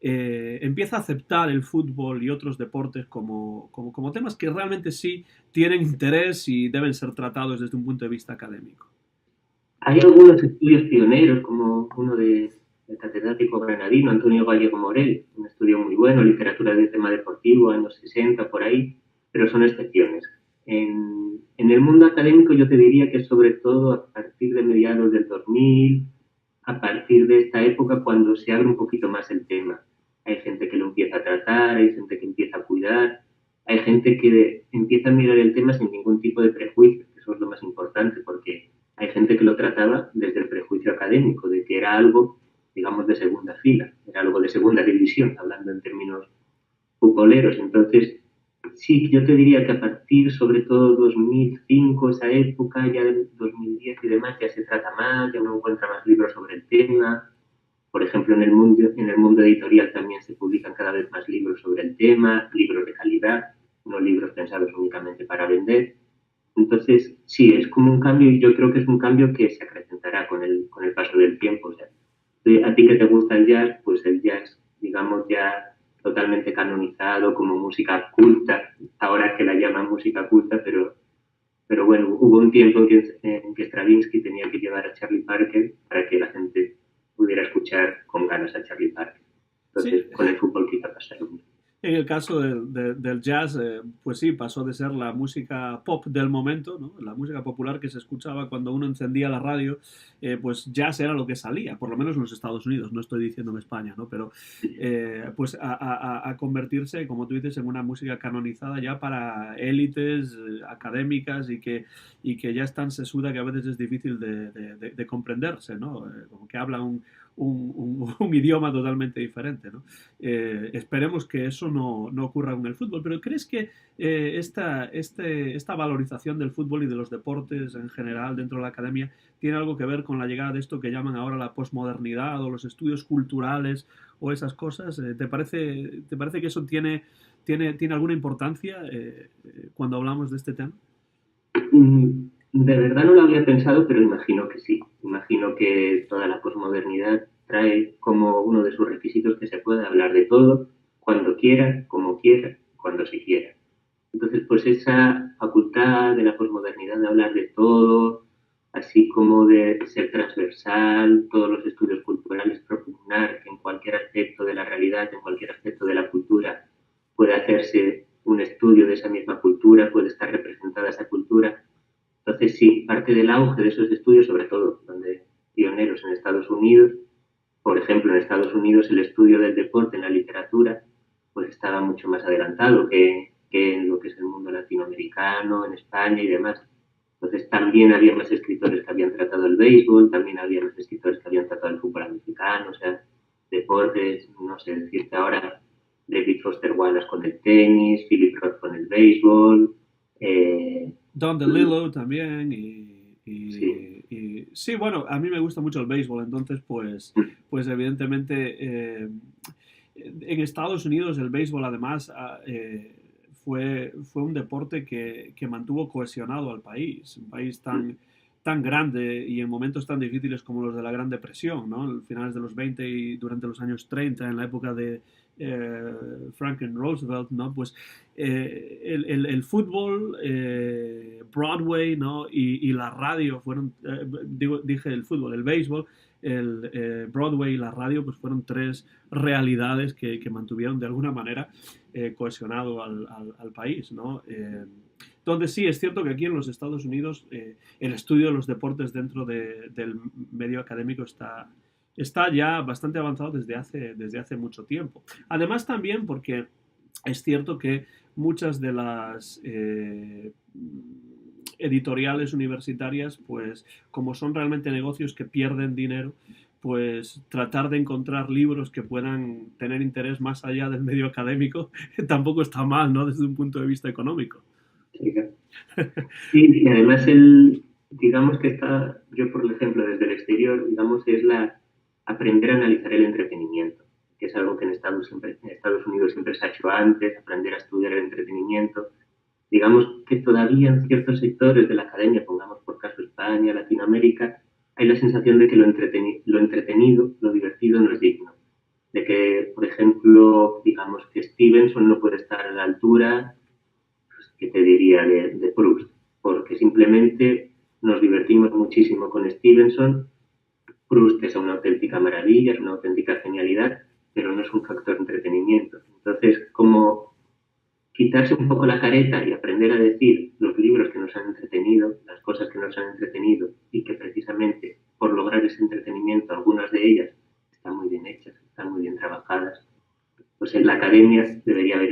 empieza a aceptar el fútbol y otros deportes como temas que realmente sí tienen interés y deben ser tratados desde un punto de vista académico? Hay algunos estudios pioneros, como uno del catedrático granadino Antonio Gallego Morel, un estudio muy bueno, literatura de tema deportivo, años 60, por ahí, pero son excepciones. En el mundo académico yo te diría que sobre todo a partir de mediados del 2000, a partir de esta época cuando se abre un poquito más el tema. Hay gente que lo empieza a tratar, hay gente que empieza a cuidar, hay gente que empieza a mirar el tema sin ningún tipo de prejuicio, que eso es lo más importante, porque hay gente que lo trataba desde el prejuicio académico, de que era algo, digamos, de segunda fila, era algo de segunda división, hablando en términos futboleros. Entonces, sí, yo te diría que a partir, sobre todo 2005, esa época, ya del 2010 y demás, ya se trata más, ya uno encuentra más libros sobre el tema. Por ejemplo, en el mundo editorial también se publican cada vez más libros sobre el tema, libros de calidad, no libros pensados únicamente para vender. Entonces, sí, es como un cambio y yo creo que es un cambio que se acrecentará con el paso del tiempo. O sea, a ti que te gusta el jazz, pues el jazz, digamos, ya totalmente canonizado como música culta, ahora que la llaman música culta, pero bueno, hubo un tiempo en que Stravinsky tenía que llevar a Charlie Parker para que la gente pudiera escuchar con ganas a Charlie Parker. Sí, Entonces, con el fútbol quizá pasa lo mismo. en el caso del jazz, pues sí, pasó de ser la música pop del momento, ¿no? La música popular que se escuchaba cuando uno encendía la radio, pues jazz era lo que salía, por lo menos en los Estados Unidos, no estoy diciendo en España, ¿no? Pero pues a convertirse, como tú dices, en una música canonizada ya para élites académicas y que ya es tan sesuda que a veces es difícil de comprenderse, ¿no? Como que habla un idioma totalmente diferente, ¿no? Esperemos que eso no ocurra con el fútbol, pero ¿crees que esta valorización del fútbol y de los deportes en general dentro de la academia tiene algo que ver con la llegada de esto que llaman ahora la posmodernidad o los estudios culturales o esas cosas? ¿Te parece que eso tiene alguna importancia cuando hablamos de este tema? De verdad no lo había pensado, pero imagino que sí. Imagino que toda la posmodernidad trae como uno de sus requisitos que se puede hablar de todo, cuando quiera, como quiera, cuando se quiera. Entonces, pues esa facultad de la posmodernidad de hablar de todo, así como de ser transversal, todos los estudios culturales, propugnar que en cualquier aspecto de la realidad, en cualquier aspecto de la cultura, puede hacerse un estudio de esa misma cultura, puede estar representada esa cultura. Entonces, sí, parte del auge de esos estudios, sobre todo donde pioneros en Estados Unidos, por ejemplo, en Estados Unidos el estudio del deporte en la literatura pues estaba mucho más adelantado que en lo que es el mundo latinoamericano, en España y demás. Entonces también había más escritores que habían tratado el béisbol, también había más escritores que habían tratado el fútbol americano, o sea, deportes, no sé decirte ahora, David Foster Wallace con el tenis, Philip Roth con el béisbol. Don DeLillo también Sí. sí, bueno, a mí me gusta mucho el béisbol, entonces pues evidentemente en Estados Unidos el béisbol además fue un deporte que mantuvo cohesionado al país, un país tan grande y en momentos tan difíciles como los de la Gran Depresión, ¿no? En finales de los 20 y durante los años 30, en la época de Franklin Roosevelt, ¿no? Pues el fútbol, Broadway, ¿no? Y la radio fueron, dije el fútbol, el béisbol, el Broadway y la radio, pues fueron tres realidades que mantuvieron de alguna manera cohesionado al país, ¿no? donde sí es cierto que aquí en los Estados Unidos el estudio de los deportes dentro del medio académico está ya bastante avanzado desde hace mucho tiempo. Además también porque es cierto que muchas de las editoriales universitarias, pues como son realmente negocios que pierden dinero, pues tratar de encontrar libros que puedan tener interés más allá del medio académico tampoco está mal, ¿no? Desde un punto de vista económico. Sí, claro. Y además digamos que está, yo por ejemplo desde el exterior, digamos, es aprender a analizar el entretenimiento, que es algo que en Estados Unidos siempre se ha hecho antes, aprender a estudiar el entretenimiento. Digamos que todavía en ciertos sectores de la academia, pongamos por caso España, Latinoamérica, hay la sensación de que lo entretenido, lo divertido no es digno. De que, por ejemplo, digamos que Stevenson no puede estar a la altura, pues, ¿qué te diría?, de Proust, porque simplemente nos divertimos muchísimo con Stevenson. Proust es una auténtica maravilla, es una auténtica genialidad, pero no es un factor de entretenimiento. Entonces, como quitarse un poco la careta y aprender a decir los libros que nos han entretenido, las cosas que nos han entretenido y que precisamente por lograr ese entretenimiento, algunas de ellas están muy bien hechas, están muy bien trabajadas, pues en la academia debería haber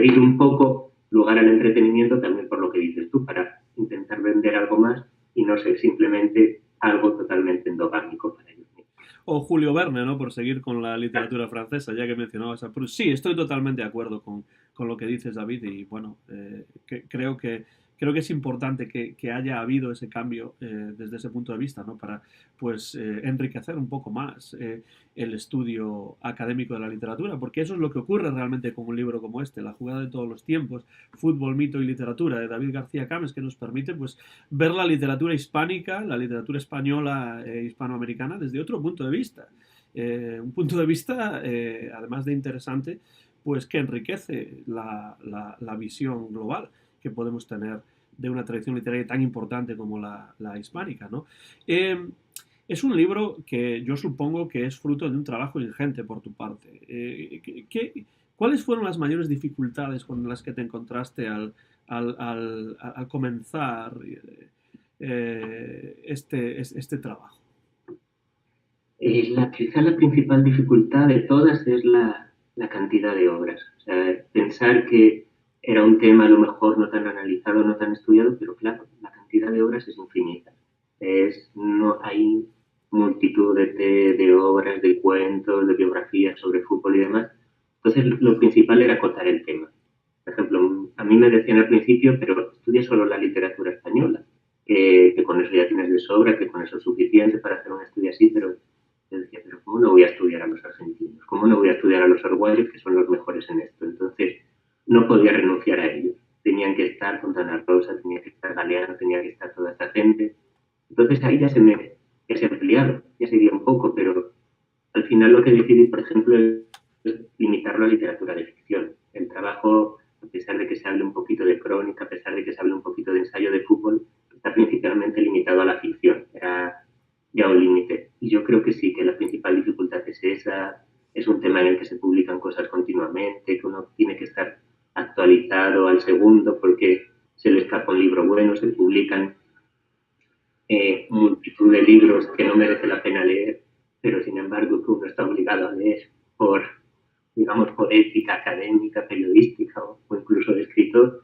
ido un poco lugar al entretenimiento también por lo que dices tú, para intentar vender algo más y no ser simplemente algo totalmente endogámico para ellos mismos. O Julio Verne, ¿no? Por seguir con la literatura francesa, ya que mencionabas a Proust. Sí, estoy totalmente de acuerdo con lo que dices, David, y bueno, creo que es importante que haya habido ese cambio desde ese punto de vista, ¿no? Para pues enriquecer un poco más el estudio académico de la literatura, porque eso es lo que ocurre realmente con un libro como este, La jugada de todos los tiempos, Fútbol, mito y literatura, de David García Cammes, que nos permite pues ver la literatura hispánica, la literatura española e hispanoamericana desde otro punto de vista. Un punto de vista, además de interesante, pues que enriquece la visión global que podemos tener de una tradición literaria tan importante como la hispánica, ¿no? Es un libro que yo supongo que es fruto de un trabajo ingente por tu parte. ¿Cuáles fueron las mayores dificultades con las que te encontraste al comenzar este trabajo? Quizá la principal dificultad de todas es la cantidad de obras. O sea, pensar que era un tema a lo mejor no tan analizado, no tan estudiado, pero claro, la cantidad de obras es infinita. No hay multitud de obras, de cuentos, de biografías sobre fútbol y demás. Entonces, lo principal era acotar el tema. Por ejemplo, a mí me decían al principio, pero estudia solo la literatura española, que con eso ya tienes de sobra, que con eso es suficiente para hacer un estudio así, pero yo decía, pero ¿cómo no voy a estudiar a los argentinos? ¿Cómo no voy a estudiar a los uruguayos, que son los mejores en esto? Entonces, no podía renunciar a ellos. Tenían que estar Fontana Rosa, tenía que estar Galeano, tenía que estar toda esta gente. Entonces ahí ya se ampliaron, ya se dio un poco, pero al final lo que decidí, por ejemplo, es limitarlo a literatura de ficción. El trabajo, a pesar de que se hable un poquito de crónica, a pesar de que se hable un poquito de ensayo de fútbol, está principalmente limitado a la ficción. Era ya un límite. Y yo creo que sí, que la principal dificultad es esa. Es un tema en el que se publican cosas continuamente, que uno tiene que estar actualizado al segundo porque se le escapa un libro bueno, se publican multitud de libros que no merece la pena leer, pero sin embargo que uno está obligado a leer por ética académica, periodística o incluso de escritor.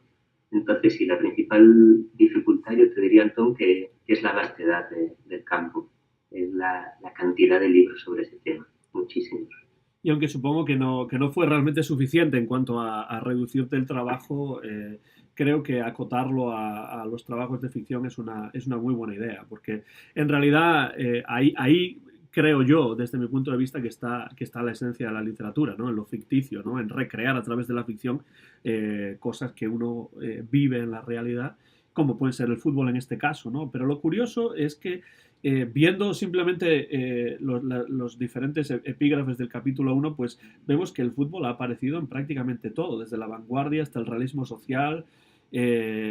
Entonces, sí, la principal dificultad, yo te diría, Antón, que es la vastedad del campo, es la cantidad de libros sobre ese tema, muchísimos. Y aunque supongo que no fue realmente suficiente en cuanto a reducirte el trabajo, creo que acotarlo a los trabajos de ficción es una muy buena idea, porque en realidad ahí creo yo, desde mi punto de vista, que está la esencia de la literatura, ¿no? En lo ficticio, ¿no? En recrear a través de la ficción cosas que uno vive en la realidad, como puede ser el fútbol en este caso, ¿no? Pero lo curioso es que viendo simplemente los diferentes epígrafes del capítulo 1, pues vemos que el fútbol ha aparecido en prácticamente todo, desde la vanguardia hasta el realismo social,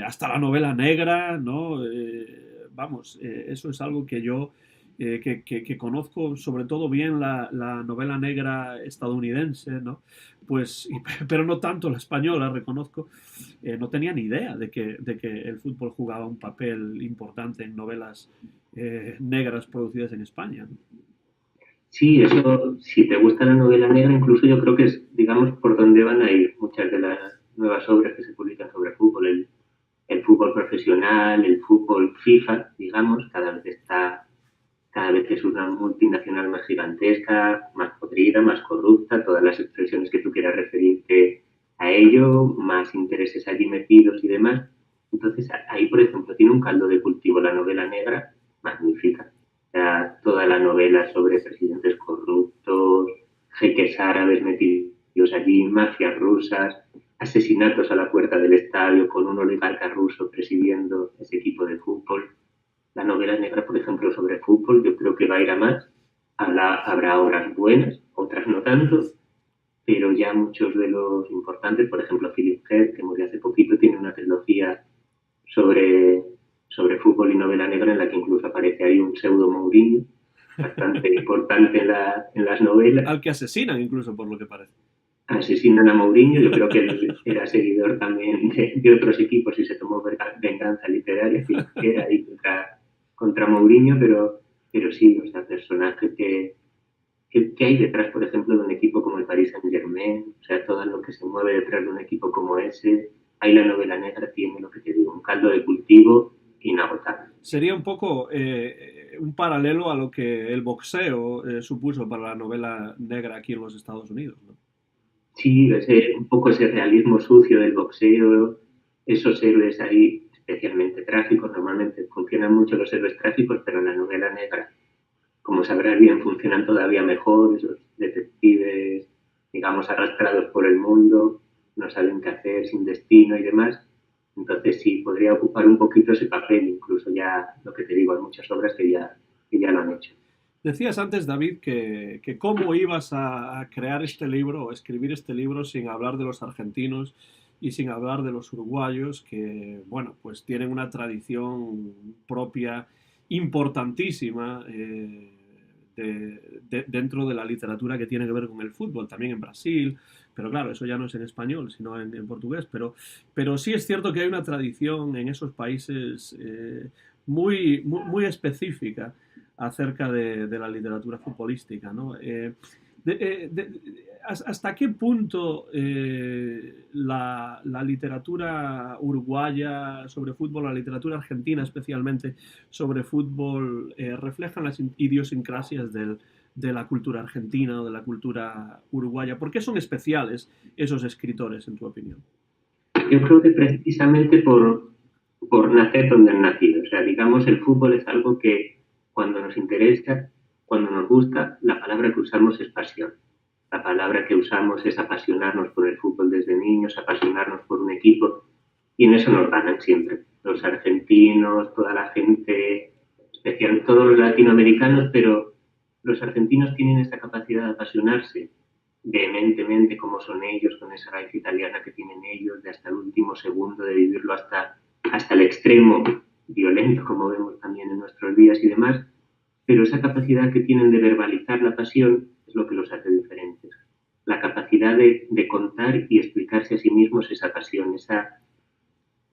hasta la novela negra, ¿no? Eso es algo que yo que conozco sobre todo bien la novela negra estadounidense, ¿no? Pues, pero no tanto la española, reconozco, no tenía ni idea de que el fútbol jugaba un papel importante en novelas negras producidas en España, ¿no? Sí, eso, si te gusta la novela negra, incluso yo creo que es, digamos, por donde van a ir muchas de las nuevas obras que se publican sobre fútbol. El fútbol profesional, el fútbol FIFA, digamos, cada vez es una multinacional más gigantesca, más podrida, más corrupta, todas las expresiones que tú quieras referirte a ello, más intereses allí metidos y demás. Entonces, ahí, por ejemplo, tiene un caldo de cultivo la novela negra magnífica. O sea, toda la novela sobre presidentes corruptos, jeques árabes metidos allí, mafias rusas, asesinatos a la puerta del estadio con un oligarca ruso presidiendo ese equipo de fútbol. La novela negra, por ejemplo, sobre fútbol, yo creo que va a ir a más. Habrá obras buenas, otras no tanto, pero ya muchos de los importantes, por ejemplo, Philip Heath, que murió hace poquito, tiene una trilogía sobre, sobre fútbol y novela negra en la que incluso aparece ahí un pseudo Mourinho, bastante importante en las novelas. Al que asesinan incluso, por lo que parece. Asesinan a Mourinho, yo creo que él era seguidor también de otros equipos y se tomó venganza literaria, que era ahí contra Mourinho, pero sí, o sea, personajes que hay detrás, por ejemplo, de un equipo como el Paris Saint-Germain, o sea, todo lo que se mueve detrás de un equipo como ese, ahí la novela negra tiene lo que te digo, un caldo de cultivo inagotable. Sería un poco un paralelo a lo que el boxeo supuso para la novela negra aquí en los Estados Unidos, ¿no? Sí, un poco ese realismo sucio del boxeo, esos héroes ahí especialmente trágicos, normalmente funcionan mucho los héroes trágicos, pero en la novela negra, como sabrás bien, funcionan todavía mejor, esos detectives, digamos, arrastrados por el mundo, no saben qué hacer, sin destino y demás. Entonces sí, podría ocupar un poquito ese papel, incluso ya, lo que te digo, hay muchas obras que ya lo han hecho. Decías antes, David, que cómo ibas a crear este libro o escribir este libro sin hablar de los argentinos y sin hablar de los uruguayos, que, bueno, pues tienen una tradición propia importantísima dentro de la literatura que tiene que ver con el fútbol, también en Brasil, pero claro, eso ya no es en español, sino en portugués, pero sí es cierto que hay una tradición en esos países muy específica acerca de la literatura futbolística, ¿no? ¿Hasta qué punto la literatura uruguaya sobre fútbol, la literatura argentina especialmente sobre fútbol, reflejan las idiosincrasias de la cultura argentina o de la cultura uruguaya? ¿Por qué son especiales esos escritores, en tu opinión? Yo creo que precisamente por nacer donde han nacido. O sea, digamos, el fútbol es algo que cuando nos interesa, cuando nos gusta, la palabra que usamos es pasión. La palabra que usamos es apasionarnos por el fútbol desde niños, apasionarnos por un equipo, y en eso nos ganan siempre. Los argentinos, toda la gente, especial, todos los latinoamericanos, pero los argentinos tienen esa capacidad de apasionarse vehementemente como son ellos, con esa raíz italiana que tienen ellos, de hasta el último segundo, de vivirlo hasta el extremo violento, como vemos también en nuestros días y demás, pero esa capacidad que tienen de verbalizar la pasión es lo que los hace diferentes. La capacidad de contar y explicarse a sí mismos esa pasión,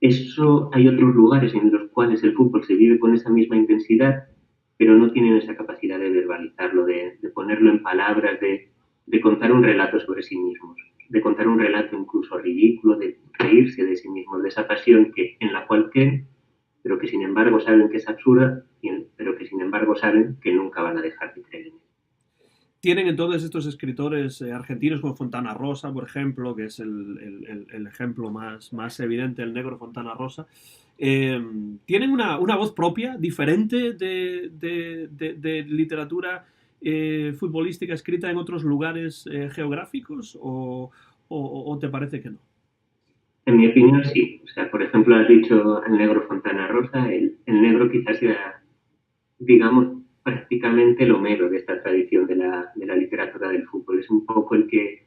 eso hay otros lugares en los cuales el fútbol se vive con esa misma intensidad, pero no tienen esa capacidad de verbalizarlo, de ponerlo en palabras, de contar un relato sobre sí mismos, de contar un relato incluso ridículo, de reírse de sí mismos, de esa pasión en la cual creen, pero que sin embargo saben que es absurda, pero que sin embargo saben que nunca van a dejar de creer en él. Tienen entonces estos escritores argentinos como Fontana Rosa, por ejemplo, que es el ejemplo más evidente, el negro Fontana Rosa, tienen una voz propia, diferente de literatura futbolística escrita en otros lugares geográficos, o te parece que no? En mi opinión, sí. O sea, por ejemplo, has dicho el negro Fontana Rosa, el negro quizás sea, digamos, prácticamente el Homero de esta tradición de la literatura del fútbol. Es un poco el que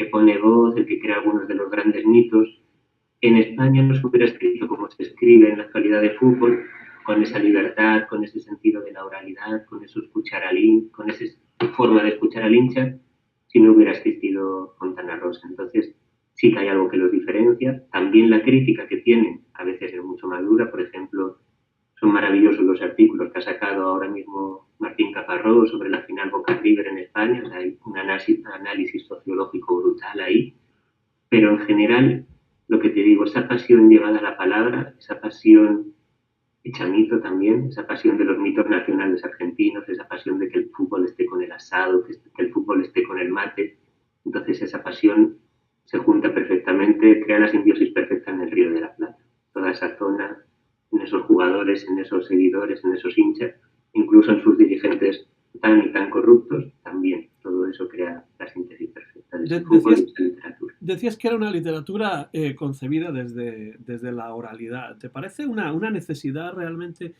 pone voz, el que crea algunos de los grandes mitos. En España no se hubiera escrito como se escribe en la actualidad de fútbol, con esa libertad, con ese sentido de la oralidad, con esa forma de escuchar al hincha, si no hubiera existido Fontana Rosa. Entonces, sí que hay algo que los diferencia. También la crítica que tienen a veces es mucho más dura. Por ejemplo, son maravillosos los artículos que ha sacado ahora mismo Martín Caparrós sobre la final Boca River en España. O sea, hay un análisis sociológico brutal ahí. Pero en general, lo que te digo, esa pasión llevada a la palabra, esa pasión hecha mito también, esa pasión de los mitos nacionales argentinos, esa pasión de que el fútbol esté con el asado, que el fútbol esté con el mate. Entonces esa pasión se junta perfectamente, crea la simbiosis perfecta en el Río de la Plata. Toda esa zona, en esos jugadores, en esos seguidores, en esos hinchas, incluso en sus dirigentes tan y tan corruptos, también todo eso crea la síntesis perfecta de ese fútbol y de esa literatura. Decías que era una literatura concebida desde la oralidad. ¿Te parece una necesidad realmente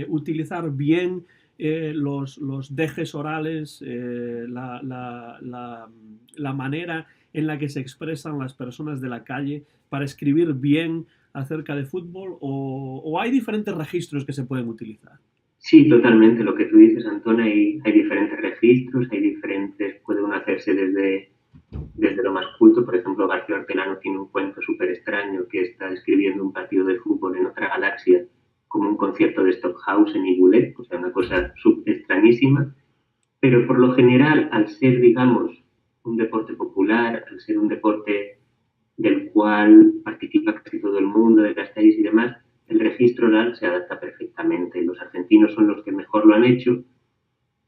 utilizar bien los dejes orales, la manera en la que se expresan las personas de la calle para escribir bien acerca de fútbol, o hay diferentes registros que se pueden utilizar? Sí, totalmente. Lo que tú dices, Antón, hay diferentes registros, puede uno hacerse desde lo más culto. Por ejemplo, García Hortelano tiene un cuento súper extraño que está escribiendo un partido de fútbol en otra galaxia, como un concierto de Stockhausen y Goulet, o sea, una cosa extrañísima. Pero por lo general, al ser, digamos, un deporte popular, al ser un deporte del cual participa casi todo el mundo, de las calles y demás, el registro oral se adapta perfectamente. Los argentinos son los que mejor lo han hecho,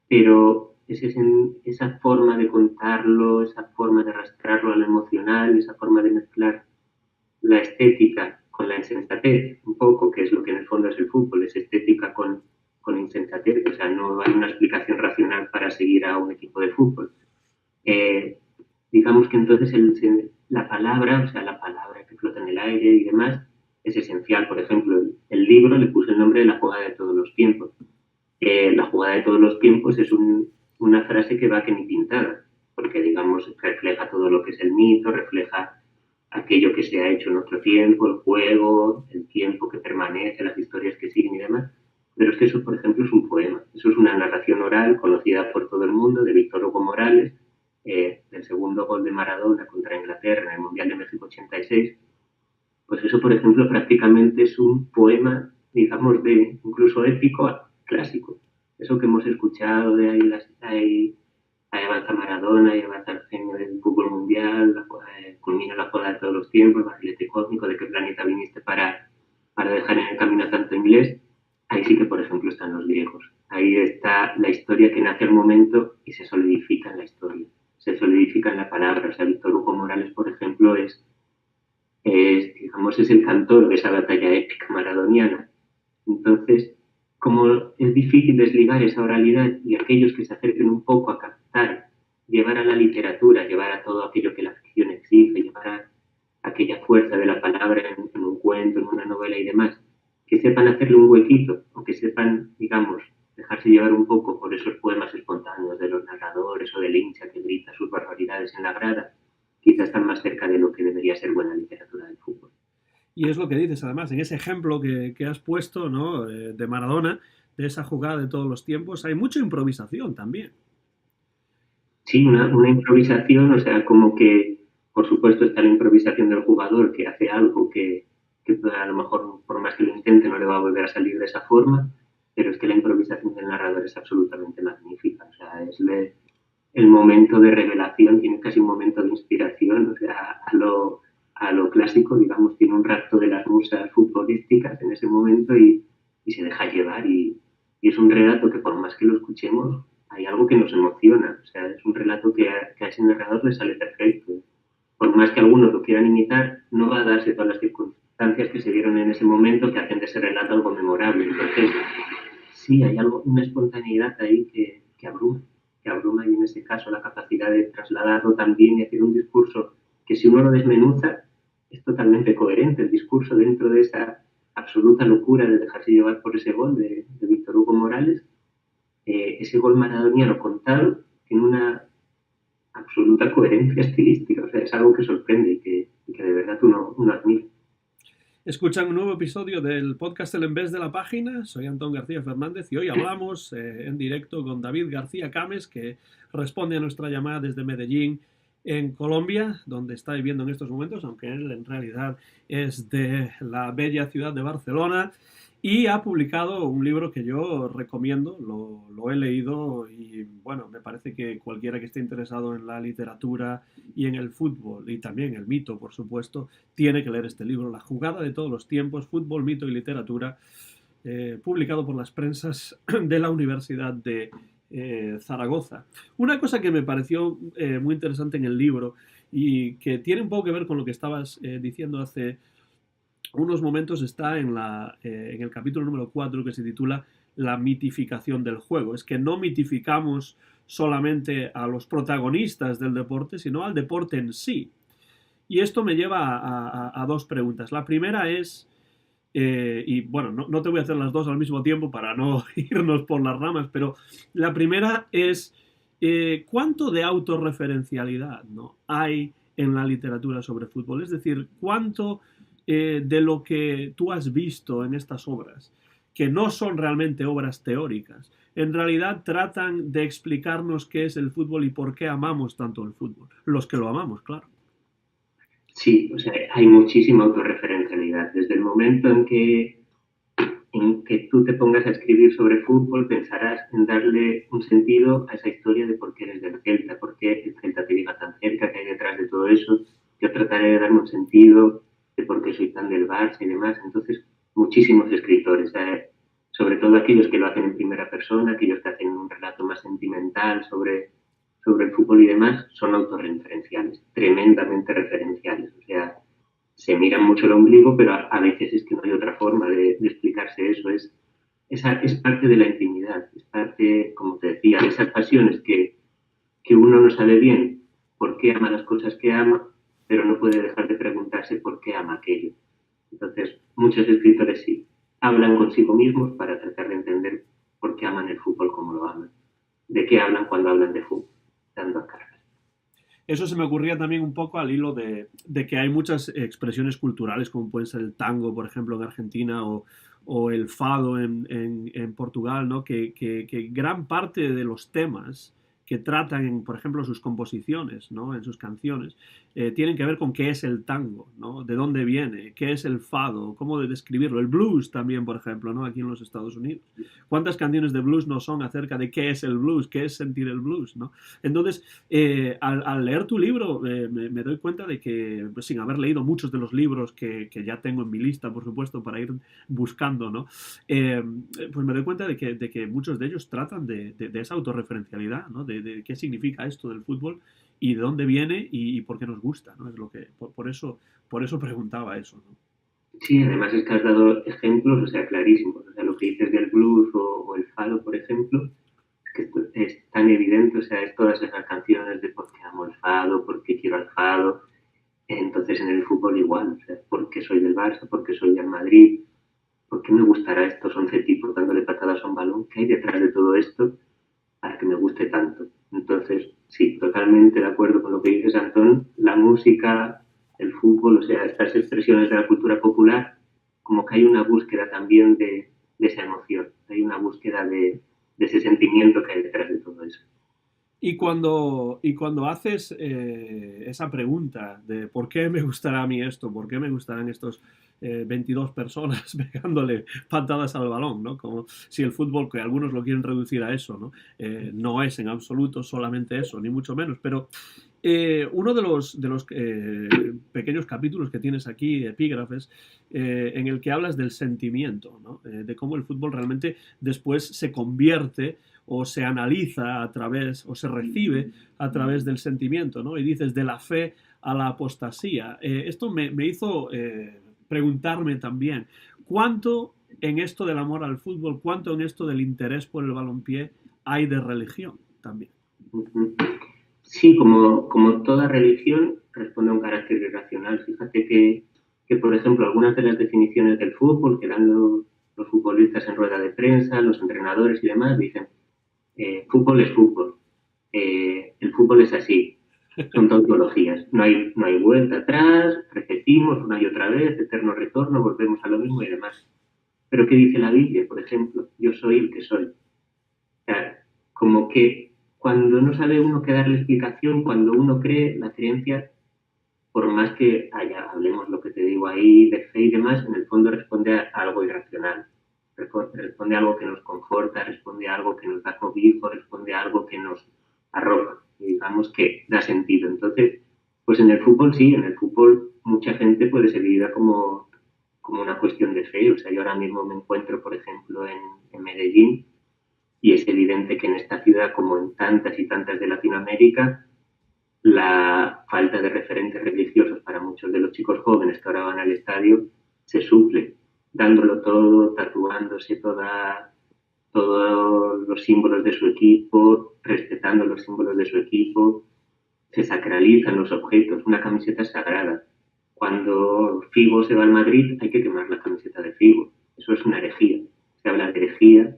pero esa forma de contarlo, esa forma de arrastrarlo a lo emocional, esa forma de mezclar la estética con la insensatez, un poco, que es lo que en el fondo es el fútbol, es estética con insensatez, o sea, no hay una explicación racional para seguir a un equipo de fútbol. Digamos que entonces la palabra, o sea, la palabra que flota en el aire y demás, es esencial. Por ejemplo, el libro le puse el nombre de La jugada de todos los tiempos. La jugada de todos los tiempos es una frase que va que ni pintada, porque, digamos, refleja todo lo que es el mito, refleja aquello que se ha hecho en otro tiempo, el juego, el tiempo que permanece, las historias que siguen y demás. Pero es que eso, por ejemplo, es un poema. Eso es una narración oral conocida por todo el mundo de Víctor Hugo Morales, del segundo gol de Maradona contra Inglaterra en el Mundial de México 86. Pues eso, por ejemplo, prácticamente es un poema, digamos, de incluso épico clásico. Eso que hemos escuchado de ahí avanza Maradona, ahí avanza el genio del fútbol mundial, culmina la jugada de todos los tiempos, barrilete cósmico, de qué planeta viniste para dejar en el camino a tanto inglés. Ahí sí que, por ejemplo, están los griegos. Ahí está la historia que nace al momento y se solidifica en la historia, se solidifica en la palabra. O sea, Víctor Hugo Morales, por ejemplo, digamos, es el cantor de esa batalla épica maradoniana. Entonces, como es difícil desligar esa oralidad y aquellos que se acerquen un poco a captar, llevar a la literatura, llevar a todo aquello que la ficción exige, llevar a aquella fuerza de la palabra en un cuento, en una novela y demás, que sepan hacerle un huequito o que sepan, digamos, dejarse llevar un poco por esos poemas espontáneos de los narradores o del hincha que grita sus barbaridades en la grada, quizás están más cerca de lo que debería ser buena literatura del fútbol. Y es lo que dices, además, en ese ejemplo que has puesto, ¿no? De Maradona, de esa jugada de todos los tiempos, hay mucha improvisación también. Sí, una improvisación, o sea, como que, por supuesto, está la improvisación del jugador que hace algo que a lo mejor, por más que lo intente, no le va a volver a salir de esa forma, pero es que la improvisación del narrador es absolutamente magnífica. O sea, es el momento de revelación, tiene casi un momento de inspiración, o sea, a lo clásico, digamos, tiene un rapto de las musas futbolísticas en ese momento y se deja llevar y es un relato que por más que lo escuchemos, hay algo que nos emociona, o sea, es un relato que a ese narrador le sale perfecto. Por más que algunos lo quieran imitar, no va a darse todas las circunstancias que se dieron en ese momento que hacen de ese relato algo memorable. Entonces, sí, hay una espontaneidad ahí que abruma y en ese caso la capacidad de trasladarlo también y hacer un discurso que si uno lo desmenuza es totalmente coherente. El discurso dentro de esa absoluta locura de dejarse llevar por ese gol de Víctor Hugo Morales, ese gol maradoniano contado tiene una absoluta coherencia estilística. O sea, es algo que sorprende y que de verdad uno admira. Escuchan un nuevo episodio del podcast El Embés de la Página. Soy Antón García Fernández y hoy hablamos en directo con David García Cames, que responde a nuestra llamada desde Medellín, en Colombia, donde está viviendo en estos momentos, aunque él en realidad es de la bella ciudad de Barcelona, y ha publicado un libro que yo recomiendo, lo he leído y bueno, me parece que cualquiera que esté interesado en la literatura y en el fútbol, y también el mito, por supuesto, tiene que leer este libro, La jugada de todos los tiempos, fútbol, mito y literatura, publicado por las prensas de la Universidad de Zaragoza. Una cosa que me pareció muy interesante en el libro y que tiene un poco que ver con lo que estabas diciendo hace unos momentos está en el capítulo número 4, que se titula La mitificación del juego. Es que no mitificamos solamente a los protagonistas del deporte, sino al deporte en sí. Y esto me lleva a dos preguntas. La primera es, y bueno, no te voy a hacer las dos al mismo tiempo para no irnos por las ramas, pero la primera es, ¿cuánto de autorreferencialidad, ¿no?, hay en la literatura sobre fútbol? Es decir, ¿cuánto de lo que tú has visto en estas obras, que no son realmente obras teóricas, en realidad tratan de explicarnos qué es el fútbol y por qué amamos tanto el fútbol? Los que lo amamos, claro. Sí, o sea, hay muchísima autorreferencialidad. Desde el momento en que tú te pongas a escribir sobre fútbol, pensarás en darle un sentido a esa historia de por qué eres del Celta, por qué el Celta te diga tan cerca, que hay detrás de todo eso. Yo trataré de darme un sentido de por qué soy tan del Barça y demás. Entonces, muchísimos escritores, sobre todo aquellos que lo hacen en primera persona, aquellos que hacen un relato más sentimental sobre el fútbol y demás, son autorreferenciales, tremendamente referenciales. O sea, se miran mucho el ombligo, pero a veces es que no hay otra forma de explicarse eso. Es parte de la intimidad, es parte, como te decía, de esas pasiones que uno no sabe bien por qué ama las cosas que ama, pero no puede dejar de preguntarse por qué ama aquello. Entonces, muchos escritores sí hablan consigo mismos para tratar de entender por qué aman el fútbol como lo aman. ¿De qué hablan cuando hablan de fútbol? Dando a cargas. Eso se me ocurría también un poco al hilo de que hay muchas expresiones culturales, como pueden ser el tango, por ejemplo, en Argentina, o el fado en Portugal, ¿no? Que gran parte de los temas que tratan, por ejemplo, sus composiciones, ¿no?, en sus canciones, tienen que ver con qué es el tango, ¿no?, de dónde viene, qué es el fado, cómo de describirlo. El blues también, por ejemplo, ¿no?, aquí en los Estados Unidos. ¿Cuántas canciones de blues no son acerca de qué es el blues, qué es sentir el blues, ¿no? Entonces, al leer tu libro, me doy cuenta de que, pues, sin haber leído muchos de los libros que ya tengo en mi lista, por supuesto, para ir buscando, ¿no? Pues me doy cuenta de que muchos de ellos tratan de esa autorreferencialidad, ¿no? De qué significa esto del fútbol y de dónde viene y por qué nos gusta, ¿no? Es lo que, por eso preguntaba eso, ¿no? Sí, además es que has dado ejemplos, o sea, clarísimos. O sea, lo que dices del blues o el fado, por ejemplo, es que esto es tan evidente, o sea, es todas esas canciones de por qué amo el fado, por qué quiero al fado. Entonces en el fútbol igual, o sea, por qué soy del Barça, por qué soy del Madrid, por qué me gustará estos 11 tipos dándole patadas a un balón, ¿qué hay detrás de todo esto para que me guste tanto? Entonces, sí, totalmente de acuerdo con lo que dices, Antón, la música, el fútbol, o sea, estas expresiones de la cultura popular, como que hay una búsqueda también de esa emoción, hay una búsqueda de ese sentimiento que hay detrás de todo eso. Y cuando haces esa pregunta de por qué me gustará a mí esto, por qué me gustarán estos 22 personas pegándole patadas al balón, ¿no? Como si el fútbol, que algunos lo quieren reducir a eso, ¿no? No es en absoluto solamente eso, ni mucho menos, pero uno de los pequeños capítulos que tienes aquí, epígrafes, en el que hablas del sentimiento, ¿no? De cómo el fútbol realmente después se convierte o se analiza a través, o se recibe a través del sentimiento, ¿no? Y dices de la fe a la apostasía. Esto me hizo preguntarme también, ¿cuánto en esto del amor al fútbol, cuánto en esto del interés por el balompié hay de religión también? Sí, como toda religión, responde a un carácter irracional. Fíjate que, por ejemplo, algunas de las definiciones del fútbol que dan los futbolistas en rueda de prensa, los entrenadores y demás, dicen, fútbol es fútbol, el fútbol es así. Son tautologías. No hay vuelta atrás, repetimos una y otra vez, eterno retorno, volvemos a lo mismo y demás. Pero ¿qué dice la Biblia, por ejemplo? Yo soy el que soy. O sea, como que cuando no sabe uno qué darle explicación, cuando uno cree, la creencia, por más que hablemos lo que te digo ahí de fe y demás, en el fondo responde a algo irracional. Responde a algo que nos conforta, responde a algo que nos da cobijo, responde a algo que nos arropa, y digamos que da sentido. Entonces, pues en el fútbol sí, en el fútbol mucha gente puede ser vivida como una cuestión de fe. O sea, yo ahora mismo me encuentro, por ejemplo, en Medellín, y es evidente que en esta ciudad, como en tantas y tantas de Latinoamérica, la falta de referentes religiosos para muchos de los chicos jóvenes que ahora van al estadio se suple, dándolo todo, tatuándose todos los símbolos de su equipo, respetando los símbolos de su equipo, se sacralizan los objetos, una camiseta es sagrada. Cuando Figo se va al Madrid hay que quemar la camiseta de Figo, eso es una herejía, se habla de herejía.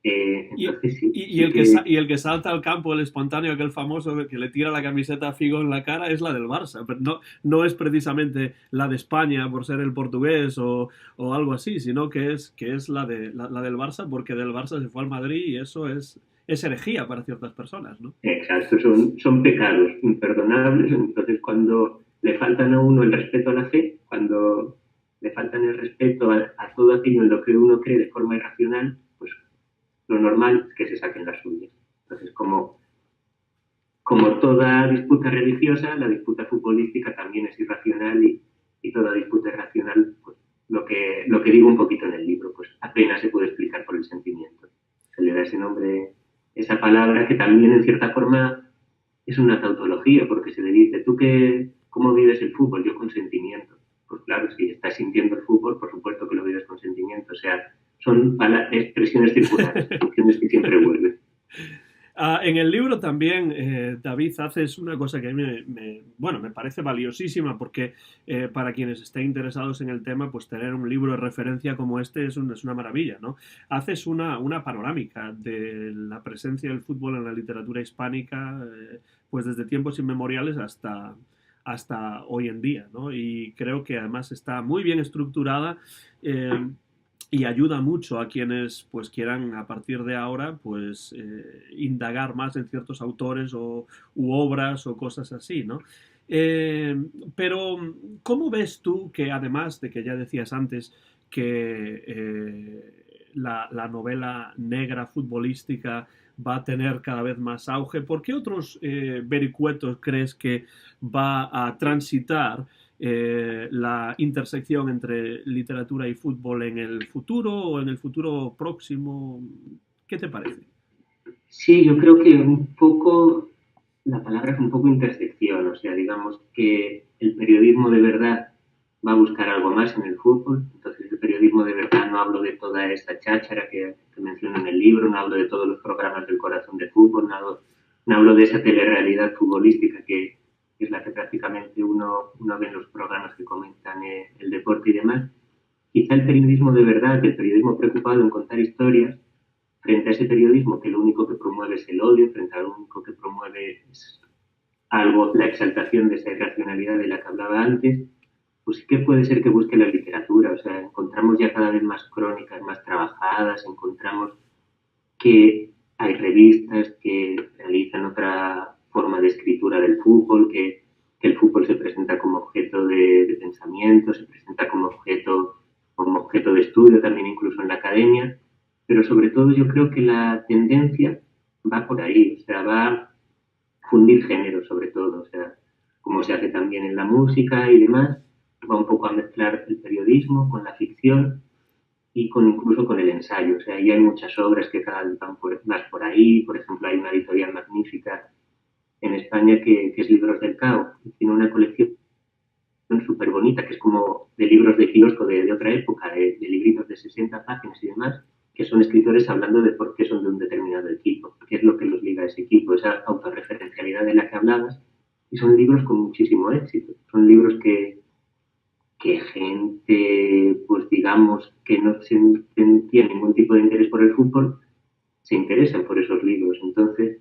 Y, Entonces sí, y sí que y el que salta al campo, el espontáneo, aquel famoso que le tira la camiseta a Figo en la cara, es la del Barça. Pero no, no es precisamente la de España por ser el portugués o algo así, sino que es la del Barça porque del Barça se fue al Madrid y eso es herejía para ciertas personas, ¿no? exacto, son pecados imperdonables. Entonces, cuando le faltan a uno el respeto a la fe, cuando le faltan el respeto a todo aquello en lo que uno cree de forma irracional, pues lo normal es que se saquen las suyas. Entonces, como toda disputa religiosa, la disputa futbolística también es irracional, y toda disputa irracional, pues lo que digo un poquito en el libro, pues apenas se puede explicar por el sentimiento. Se le da ese nombre, esa palabra que también en cierta forma es una tautología, porque se le dice, ¿tú cómo vives el fútbol? Yo con sentimiento. Pues claro, si estás sintiendo el fútbol, por supuesto que lo vives con sentimiento. O sea, son expresiones circulares, funciones que siempre vuelven. En el libro también, David, haces una cosa que a mí bueno, me parece valiosísima porque para quienes estén interesados en el tema, pues tener un libro de referencia como este es una maravilla, ¿no? Haces una panorámica de la presencia del fútbol en la literatura hispánica, pues desde tiempos inmemoriales hasta hoy en día, ¿no? Y creo que además está muy bien estructurada. Y ayuda mucho a quienes pues quieran a partir de ahora pues indagar más en ciertos autores u obras o cosas así, ¿no? Eh, pero, ¿cómo ves tú que además de que ya decías antes que la novela negra futbolística va a tener cada vez más auge, ¿por qué otros vericuetos crees que va a transitar la intersección entre literatura y fútbol en el futuro o en el futuro próximo? ¿Qué te parece? Sí, yo creo que un poco, la palabra es un poco intersección. O sea, digamos que el periodismo de verdad va a buscar algo más en el fútbol. Entonces, el periodismo de verdad, no hablo de toda esta cháchara que menciono en el libro, no hablo de todos los programas del corazón de fútbol, no hablo de esa telerrealidad futbolística que es la que prácticamente uno ve en los programas que comentan el deporte y demás. Quizá el periodismo de verdad, el periodismo preocupado en contar historias, frente a ese periodismo que lo único que promueve es el odio, frente a lo único que promueve es algo, la exaltación de esa irracionalidad de la que hablaba antes, pues sí que puede ser que busque la literatura. O sea, encontramos ya cada vez más crónicas más trabajadas, encontramos que hay revistas que realizan otra forma de escritura del fútbol, que el fútbol se presenta como objeto de pensamiento, se presenta como objeto de estudio también incluso en la academia. Pero sobre todo yo creo que la tendencia va por ahí. O sea, va a fundir géneros sobre todo. O sea, como se hace también en la música y demás, va un poco a mezclar el periodismo con la ficción y incluso con el ensayo. O sea, ahí hay muchas obras que cada vez van más por ahí. Por ejemplo, hay una editorial magnífica en España que es Libros del Cao, y tiene una colección súper bonita, que es como de libros de kiosco de otra época, de libritos de 60 páginas y demás, que son escritores hablando de por qué son de un determinado equipo, qué es lo que los liga a ese equipo, esa autorreferencialidad de la que hablabas. Y son libros con muchísimo éxito. Son libros que gente, pues digamos, que no tiene ningún tipo de interés por el fútbol, se interesan por esos libros. Entonces,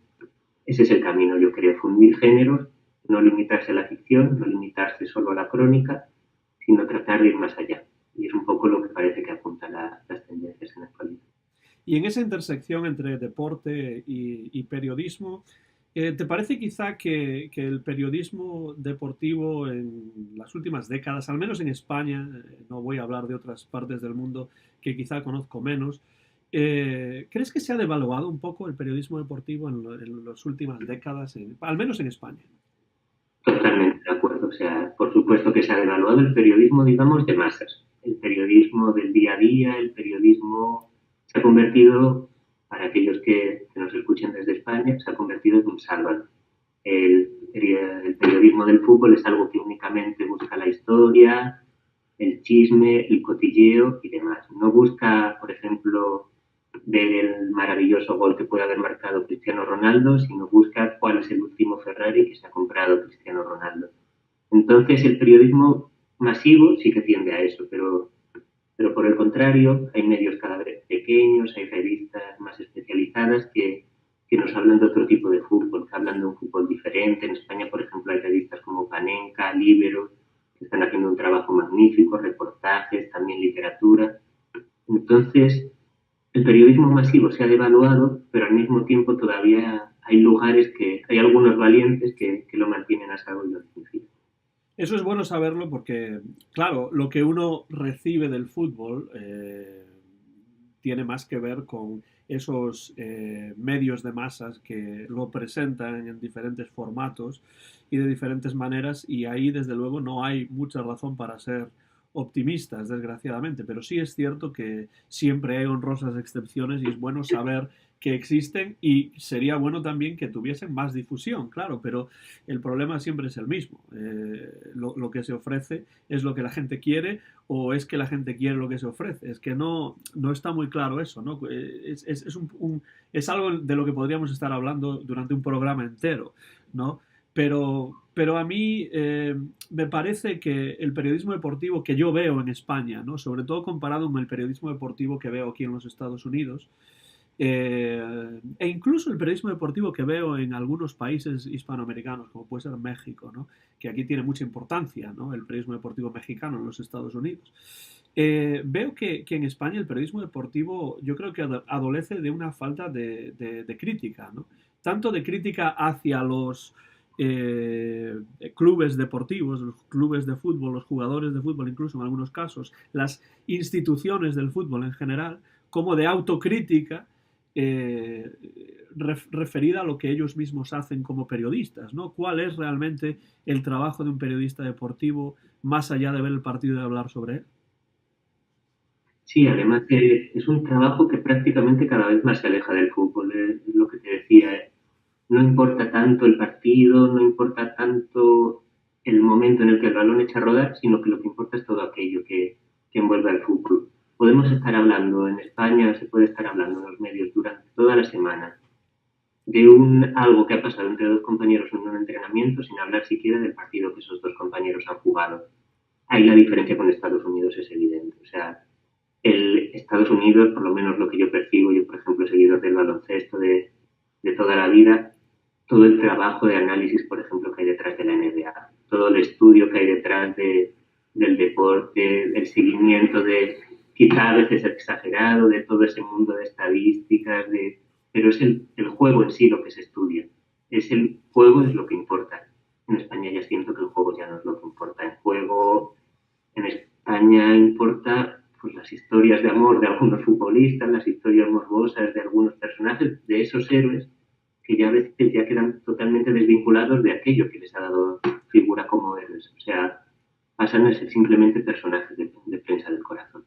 ese es el camino. Yo quería fundir géneros No limitarse a la ficción, no limitarse solo a la crónica, sino tratar de ir más allá. Y es un poco lo que parece que apuntan las tendencias en la actualidad. Y en esa intersección entre deporte y periodismo, ¿te parece quizá que el periodismo deportivo en las últimas décadas, al menos en España, no voy a hablar de otras partes del mundo que quizá conozco menos, ¿crees que se ha devaluado un poco el periodismo deportivo en las últimas décadas, al menos en España? Totalmente de acuerdo. O sea, por supuesto que se ha devaluado el periodismo, digamos, de masas. El periodismo del día a día, el periodismo se ha convertido, para aquellos que nos escuchen desde España, se ha convertido en un sálvalo. El periodismo del fútbol es algo que únicamente busca la historia, el chisme, el cotilleo y demás. No busca, por ejemplo, ver el maravilloso gol que puede haber marcado Cristiano Ronaldo, sino busca cuál es el último Ferrari que se ha comprado Cristiano Ronaldo. Entonces, el periodismo masivo sí que tiende a eso, pero por el contrario, hay medios cada vez pequeños, hay revistas más especializadas que nos hablan de otro tipo de fútbol, que hablan de un fútbol diferente. En España, por ejemplo, hay revistas como Panenka, Libero, que están haciendo un trabajo magnífico, reportajes, también literatura. Entonces, el periodismo masivo se ha devaluado, pero al mismo tiempo todavía hay lugares hay algunos valientes que lo mantienen a salvo y lo dignifican. Eso es bueno saberlo porque, claro, lo que uno recibe del fútbol tiene más que ver con esos medios de masas que lo presentan en diferentes formatos y de diferentes maneras y ahí desde luego no hay mucha razón para ser optimistas, desgraciadamente, pero sí es cierto que siempre hay honrosas excepciones y es bueno saber que existen y sería bueno también que tuviesen más difusión, claro, pero el problema siempre es el mismo. Lo que se ofrece es lo que la gente quiere o es que la gente quiere lo que se ofrece. Es que no está muy claro eso, ¿no? Es algo de lo que podríamos estar hablando durante un programa entero, ¿no? Pero a mí me parece que el periodismo deportivo que yo veo en España, ¿no? Sobre todo comparado con el periodismo deportivo que veo aquí en los Estados Unidos, e incluso el periodismo deportivo que veo en algunos países hispanoamericanos, como puede ser México, ¿no? Que aquí tiene mucha importancia, ¿no? El periodismo deportivo mexicano en los Estados Unidos. Veo que en España el periodismo deportivo yo creo que adolece de una falta de crítica, ¿no? Tanto de crítica hacia los clubes deportivos, los clubes de fútbol, los jugadores de fútbol, incluso en algunos casos, las instituciones del fútbol en general, como de autocrítica referida a lo que ellos mismos hacen como periodistas, ¿no? ¿Cuál es realmente el trabajo de un periodista deportivo más allá de ver el partido y de hablar sobre él? Sí, además es un trabajo que prácticamente cada vez más se aleja del fútbol, es lo que te decía. No importa tanto el partido, no importa tanto el momento en el que el balón echa a rodar, sino que lo que importa es todo aquello que envuelve al fútbol. Podemos estar hablando en España, se puede estar hablando en los medios durante toda la semana de algo que ha pasado entre dos compañeros en un entrenamiento sin hablar siquiera del partido que esos dos compañeros han jugado. Ahí la diferencia con Estados Unidos es evidente. O sea, el Estados Unidos, por lo menos lo que yo percibo, yo por ejemplo seguidor del baloncesto de toda la vida, todo el trabajo de análisis, por ejemplo, que hay detrás de la NBA, todo el estudio que hay detrás del deporte, el seguimiento de, quizá a veces exagerado, de todo ese mundo de estadísticas, pero es el juego en sí lo que se estudia. El juego es lo que importa. En España ya siento que el juego ya no es lo que importa. El juego en España importa pues las historias de amor de algunos futbolistas, las historias morbosas de algunos personajes, de esos héroes que ya a veces ya quedan totalmente desvinculados de aquello que les ha dado figura como héroes. O sea, pasan a ser simplemente personajes de prensa del corazón.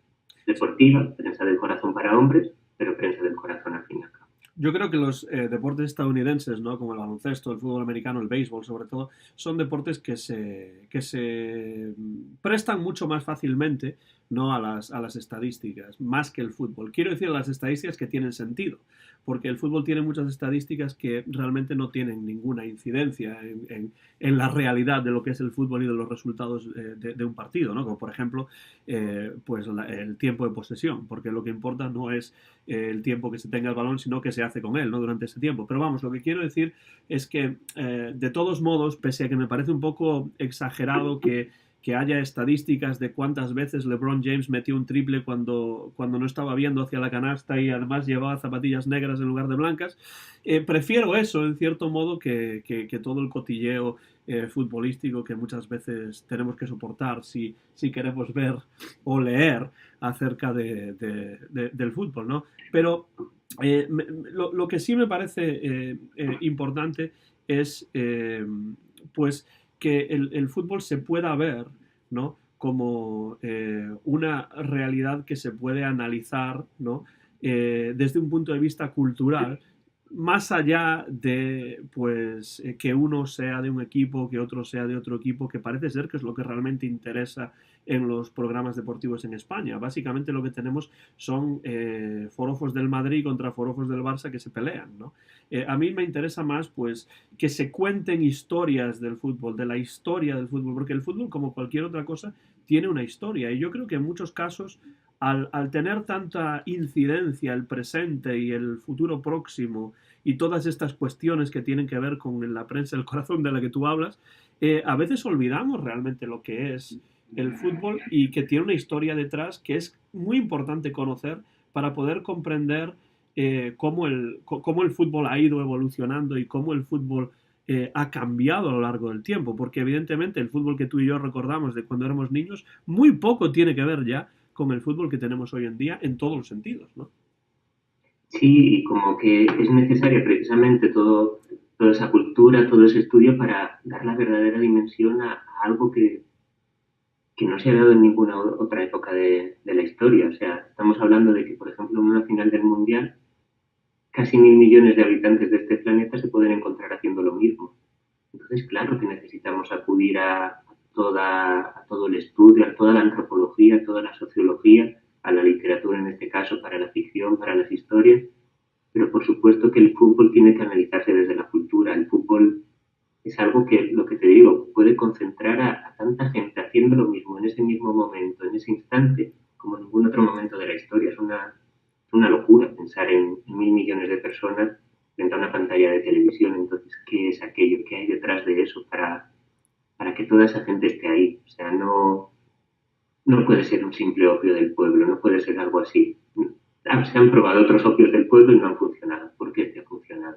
Deportiva, prensa del corazón para hombres, pero prensa del corazón al fin y al cabo. Yo creo que los deportes estadounidenses, ¿no? Como el baloncesto, el fútbol americano, el béisbol, sobre todo, son deportes que se prestan mucho más fácilmente no a las estadísticas, más que el fútbol. Quiero decir a las estadísticas que tienen sentido, porque el fútbol tiene muchas estadísticas que realmente no tienen ninguna incidencia en la realidad de lo que es el fútbol y de los resultados de un partido, ¿no? Como por ejemplo, pues el tiempo de posesión, porque lo que importa no es el tiempo que se tenga el balón, sino que se hace con él, ¿no? Durante ese tiempo. Pero vamos, lo que quiero decir es que, de todos modos, pese a que me parece un poco exagerado que haya estadísticas de cuántas veces LeBron James metió un triple cuando no estaba viendo hacia la canasta y además llevaba zapatillas negras en lugar de blancas. Prefiero eso, en cierto modo, que todo el cotilleo futbolístico que muchas veces tenemos que soportar si queremos ver o leer acerca del fútbol, ¿no? Pero lo que sí me parece importante es, pues, que el fútbol se pueda ver, ¿no? Como una realidad que se puede analizar, ¿no? Desde un punto de vista cultural, más allá de, pues, que uno sea de un equipo, que otro sea de otro equipo, que parece ser que es lo que realmente interesa en los programas deportivos en España. Básicamente lo que tenemos son forofos del Madrid contra forofos del Barça que se pelean, ¿no? A mí me interesa más, pues, que se cuenten historias del fútbol, de la historia del fútbol, porque el fútbol, como cualquier otra cosa, tiene una historia. Y yo creo que en muchos casos, al tener tanta incidencia el presente y el futuro próximo y todas estas cuestiones que tienen que ver con la prensa del corazón de la que tú hablas, a veces olvidamos realmente lo que es el fútbol y que tiene una historia detrás que es muy importante conocer para poder comprender cómo el fútbol ha ido evolucionando y cómo el fútbol ha cambiado a lo largo del tiempo, porque evidentemente el fútbol que tú y yo recordamos de cuando éramos niños muy poco tiene que ver ya con el fútbol que tenemos hoy en día en todos los sentidos, ¿no? Sí, y como que es necesaria precisamente toda esa cultura, todo ese estudio para dar la verdadera dimensión a algo que no se ha dado en ninguna otra época de la historia. O sea, estamos hablando de que, por ejemplo, en una final del Mundial, casi 1.000 millones de habitantes de este planeta se pueden encontrar haciendo lo mismo. Entonces, claro que necesitamos acudir a todo el estudio, a toda la antropología, a toda la sociología, a la literatura en este caso, para la ficción, para las historias, pero por supuesto que el fútbol tiene que analizarse desde la cultura. El fútbol es algo que, lo que te digo, puede concentrar a tanta gente haciendo lo mismo en ese mismo momento, en ese instante, como en ningún otro momento de la historia. Es una locura pensar en 1.000 millones de personas frente a una pantalla de televisión. Entonces, ¿qué es aquello? ¿Qué hay detrás de eso para que toda esa gente esté ahí? O sea, no puede ser un simple opio del pueblo, no puede ser algo así. Se han probado otros opios del pueblo y no han funcionado. ¿Por qué este ha funcionado?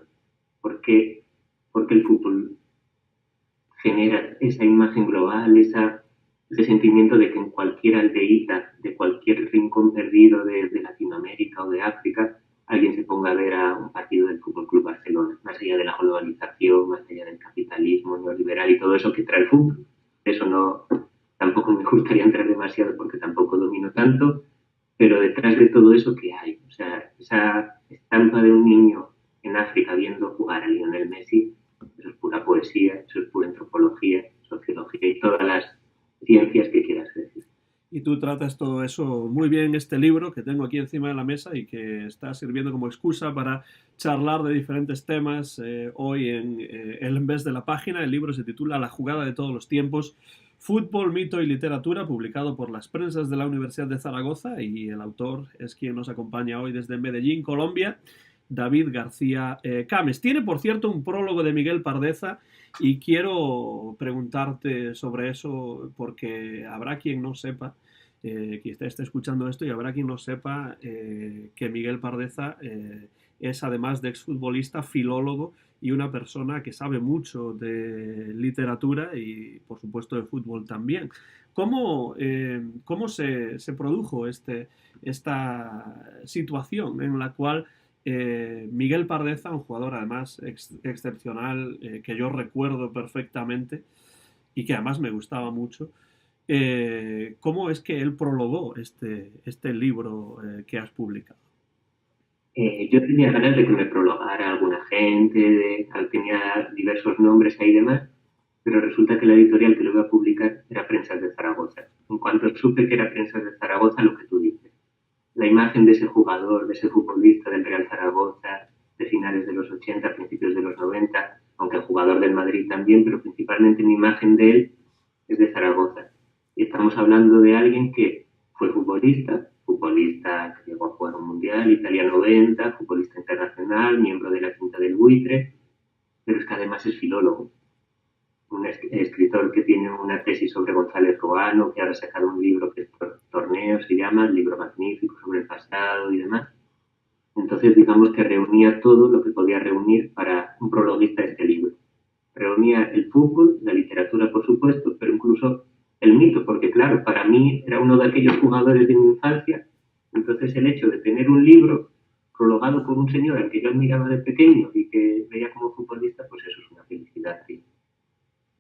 ¿Por qué? Porque el fútbol genera esa imagen global, ese sentimiento de que en cualquier aldeíta, de cualquier rincón perdido de Latinoamérica o de África, alguien se ponga a ver a un partido del Fútbol Club Barcelona, más allá de la globalización, más allá del capitalismo neoliberal y todo eso que trae el fútbol. Eso no, tampoco me gustaría entrar demasiado porque tampoco domino tanto, pero detrás de todo eso, ¿qué hay? O sea, esa estampa de un niño en África viendo jugar a Lionel Messi, eso es pura poesía, eso es pura antropología, sociología y todas las ciencias que quieras decir. Y tú tratas todo eso muy bien en este libro que tengo aquí encima de la mesa y que está sirviendo como excusa para charlar de diferentes temas hoy en vez de la página. El libro se titula La jugada de todos los tiempos, Fútbol, mito y literatura, publicado por las prensas de la Universidad de Zaragoza, y el autor es quien nos acompaña hoy desde Medellín, Colombia, David García Cames. Tiene, por cierto, un prólogo de Miguel Pardeza y quiero preguntarte sobre eso porque habrá quien no sepa, que esté escuchando esto, y habrá quien no sepa que Miguel Pardeza es, además de exfutbolista, filólogo y una persona que sabe mucho de literatura y, por supuesto, de fútbol también. ¿Cómo se produjo esta situación en la cual Miguel Pardeza, un jugador además excepcional, que yo recuerdo perfectamente y que además me gustaba mucho, cómo es que él prologó este libro que has publicado? Yo tenía ganas de que me prologara alguna gente, tenía diversos nombres ahí y demás, pero resulta que la editorial que lo iba a publicar era Prensas de Zaragoza. cuando supe que era prensa de Zaragoza, lo que tú dices. La imagen de ese jugador, de ese futbolista del Real Zaragoza, de finales de los 80, principios de los 90, aunque el jugador del Madrid también, pero principalmente mi imagen de él es de Zaragoza. Y estamos hablando de alguien que fue futbolista que llegó a jugar un mundial, Italia 90, futbolista internacional, miembro de la Quinta del Buitre, pero es que además es filólogo. Un escritor que tiene una tesis sobre González Ruano, que ahora ha sacado un libro que es Torneo, se llama, el libro magnífico sobre el pasado y demás. Entonces, digamos que reunía todo lo que podía reunir para un prologuista de este libro. Reunía el fútbol, la literatura, por supuesto, pero incluso el mito, porque claro, para mí era uno de aquellos jugadores de mi infancia. Entonces, el hecho de tener un libro prologado por un señor al que yo admiraba de pequeño y que veía como futbolista, pues eso es una felicidad, sí.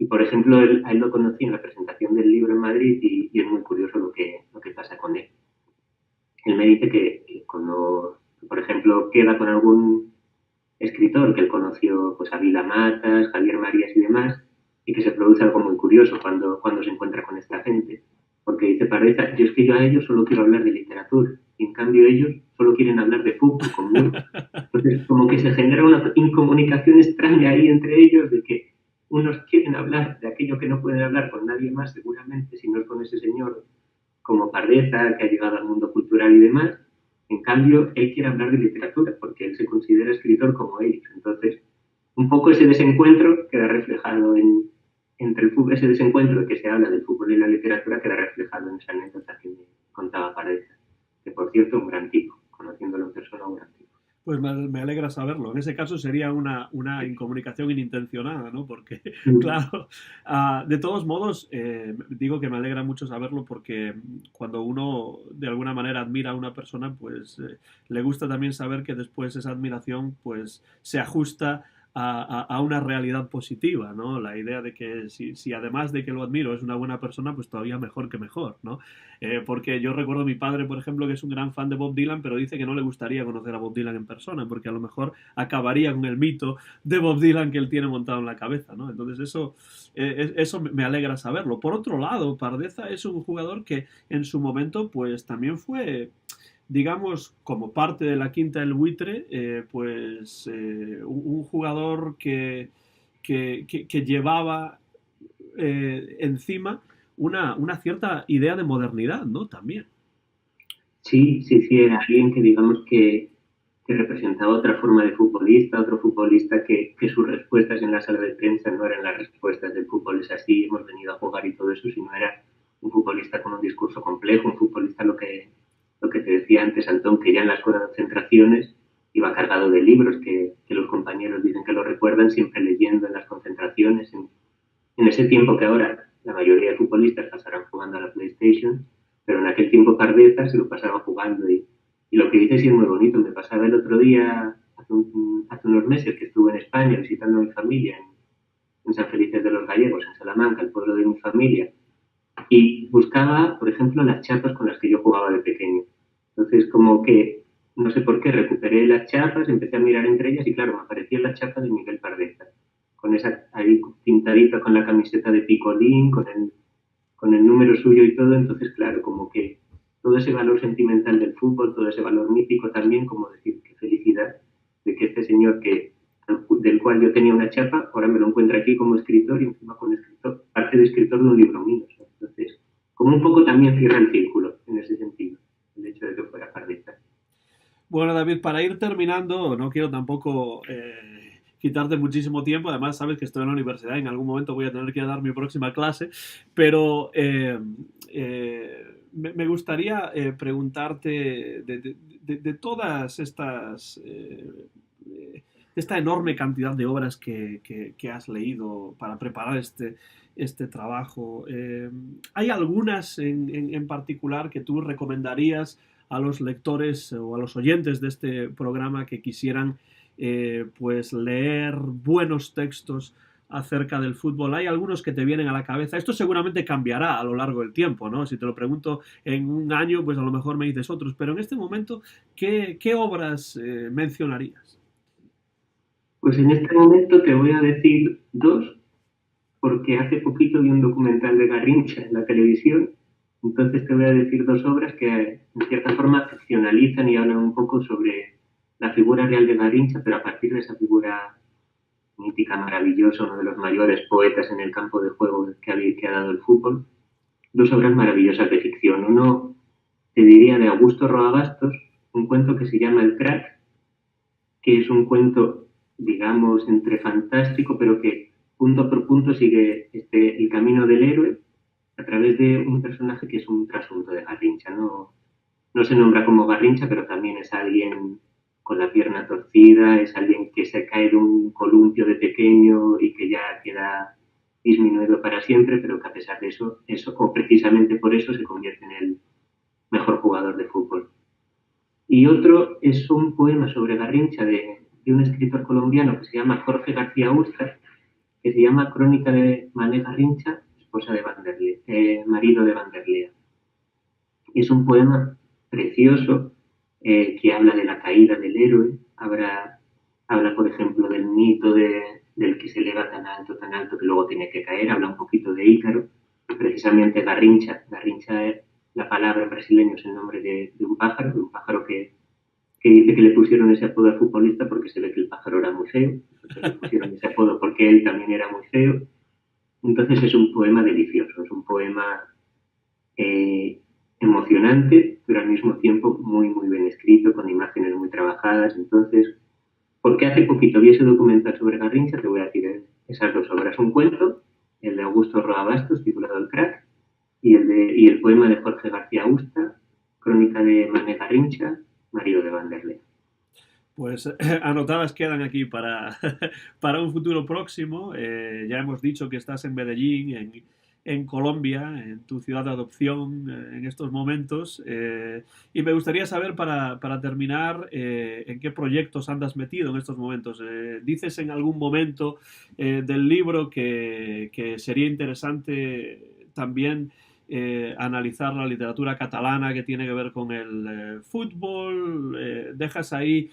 Y, por ejemplo, a él lo conocí en la presentación del libro en Madrid y es muy curioso lo que pasa con él. Él me dice que cuando, por ejemplo, queda con algún escritor que él conoció, pues a Vila Matas, Javier Marías y demás, y que se produce algo muy curioso cuando se encuentra con esta gente. Porque dice Pardeza, yo es que yo a ellos solo quiero hablar de literatura, y en cambio ellos solo quieren hablar de fútbol conmigo. Entonces, como que se genera una incomunicación extraña ahí entre ellos, de que unos quieren hablar de aquello que no pueden hablar con nadie más, seguramente, si no es con ese señor como Pardeza, que ha llegado al mundo cultural y demás. En cambio, él quiere hablar de literatura, porque él se considera escritor como ellos. Entonces, un poco ese desencuentro queda reflejado entre el fútbol, ese desencuentro que se habla del fútbol y la literatura queda reflejado en esa anécdota que me contaba Pardeza. Que, por cierto, un gran tipo, conociéndolo en persona, un gran tipo. Pues me alegra saberlo. En ese caso sería una incomunicación inintencionada, ¿no? Porque, claro, de todos modos, digo que me alegra mucho saberlo porque cuando uno de alguna manera admira a una persona, pues le gusta también saber que después esa admiración pues se ajusta a una realidad positiva, ¿no? La idea de que si además de que lo admiro es una buena persona, pues todavía mejor que mejor, ¿no? Porque yo recuerdo a mi padre, por ejemplo, que es un gran fan de Bob Dylan, pero dice que no le gustaría conocer a Bob Dylan en persona, porque a lo mejor acabaría con el mito de Bob Dylan que él tiene montado en la cabeza, ¿no? Entonces eso me alegra saberlo. Por otro lado, Pardeza es un jugador que en su momento pues también fue, digamos, como parte de la Quinta del Buitre, un jugador que llevaba encima una cierta idea de modernidad, ¿no? También. Sí, era alguien que digamos que representaba otra forma de futbolista, otro futbolista que sus respuestas en la sala de prensa no eran las respuestas del fútbol es así, hemos venido a jugar y todo eso, sino era un futbolista con un discurso complejo, un futbolista lo que te decía antes, Antón, que ya en las concentraciones iba cargado de libros que los compañeros dicen que lo recuerdan siempre leyendo en las concentraciones, en ese tiempo que ahora la mayoría de futbolistas pasarán jugando a la PlayStation, pero en aquel tiempo Pardeza se lo pasaba jugando y lo que dice sí es muy bonito. Me pasaba el otro día, hace unos meses que estuve en España visitando a mi familia en San Felices de los Gallegos, en Salamanca, el pueblo de mi familia, y buscaba, por ejemplo, las chapas con las que yo jugaba de pequeño. Entonces, como que, no sé por qué, recuperé las chapas, empecé a mirar entre ellas y claro, me apareció la chapa de Miguel Pardeza, con esa ahí pintadita con la camiseta de picolín, con el número suyo y todo. Entonces, claro, como que todo ese valor sentimental del fútbol, todo ese valor mítico también, como decir, qué felicidad de que este señor del cual yo tenía una chapa, ahora me lo encuentro aquí como escritor y encima como escritor, parte de escritor de un libro mío. Entonces, como un poco también cierra el círculo en ese sentido, el hecho de que fuera Pardeza. Bueno, David, para ir terminando, no quiero tampoco quitarte muchísimo tiempo. Además, sabes que estoy en la universidad y en algún momento voy a tener que ir a dar mi próxima clase. Pero me gustaría preguntarte de todas estas... esta enorme cantidad de obras que has leído para preparar este trabajo. ¿Hay algunas en particular que tú recomendarías a los lectores o a los oyentes de este programa que quisieran pues leer buenos textos acerca del fútbol? Hay algunos que te vienen a la cabeza. Esto seguramente cambiará a lo largo del tiempo, ¿no? Si te lo pregunto en un año, pues a lo mejor me dices otros. Pero en este momento, ¿qué obras mencionarías? Pues en este momento te voy a decir dos, porque hace poquito vi un documental de Garrincha en la televisión Entonces te voy a decir dos obras que en cierta forma ficcionalizan y hablan un poco sobre la figura real de Garrincha, pero a partir de esa figura mítica, maravillosa, uno de los mayores poetas en el campo de juego que ha dado el fútbol. Dos obras maravillosas de ficción. Uno, te diría, de Augusto Roa-Bastos, un cuento que se llama El Crack, que es un cuento, digamos, entre fantástico, pero que punto por punto sigue el camino del héroe a través de un personaje que es un trasunto de Garrincha. No se nombra como Garrincha, pero también es alguien con la pierna torcida, es alguien que se cae de un columpio de pequeño y que ya queda disminuido para siempre, pero que a pesar de eso o precisamente por eso, se convierte en el mejor jugador de fútbol. Y otro es un poema sobre Garrincha de un escritor colombiano que se llama Jorge García Usta, que se llama Crónica de Mané Garrincha, esposa de marido de Vanderlea. Es un poema precioso que habla de la caída del héroe, habla por ejemplo, del mito del que se eleva tan alto que luego tiene que caer, habla un poquito de Ícaro, precisamente Garrincha. Garrincha, la palabra en brasileño es el nombre de un pájaro que dice que le pusieron ese apodo al futbolista porque se ve que el pájaro era muy feo, entonces le pusieron ese apodo porque él también era muy feo. Entonces es un poema delicioso, es un poema eh, emocionante, pero al mismo tiempo muy, muy bien escrito, con imágenes muy trabajadas. Entonces, porque hace poquito vi ese documental sobre Garrincha, te voy a decir esas dos obras. Un cuento, el de Augusto Roa Bastos, titulado El Crack, y el poema de Jorge García Usta, Crónica de Mané Garrincha, marido de Vanderlei. Pues anotadas quedan aquí para, para un futuro próximo. Ya hemos dicho que estás en Medellín, en Colombia, en tu ciudad de adopción en estos momentos. Y me gustaría saber, para terminar, en qué proyectos andas metido en estos momentos. Dices en algún momento del libro que sería interesante también analizar la literatura catalana que tiene que ver con el fútbol. Dejas ahí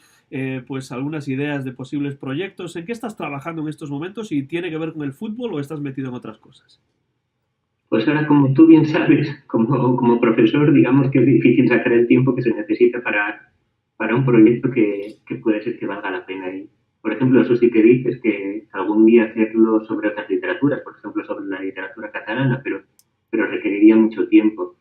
pues algunas ideas de posibles proyectos. ¿En qué estás trabajando en estos momentos? ¿Y tiene que ver con el fútbol o estás metido en otras cosas? Pues ahora, como tú bien sabes, como profesor, digamos que es difícil sacar el tiempo que se necesita para un proyecto que puede ser que valga la pena. Y, por ejemplo, eso sí que dices, que algún día hacerlo sobre otras literaturas, por ejemplo, sobre la literatura catalana, pero requeriría mucho tiempo.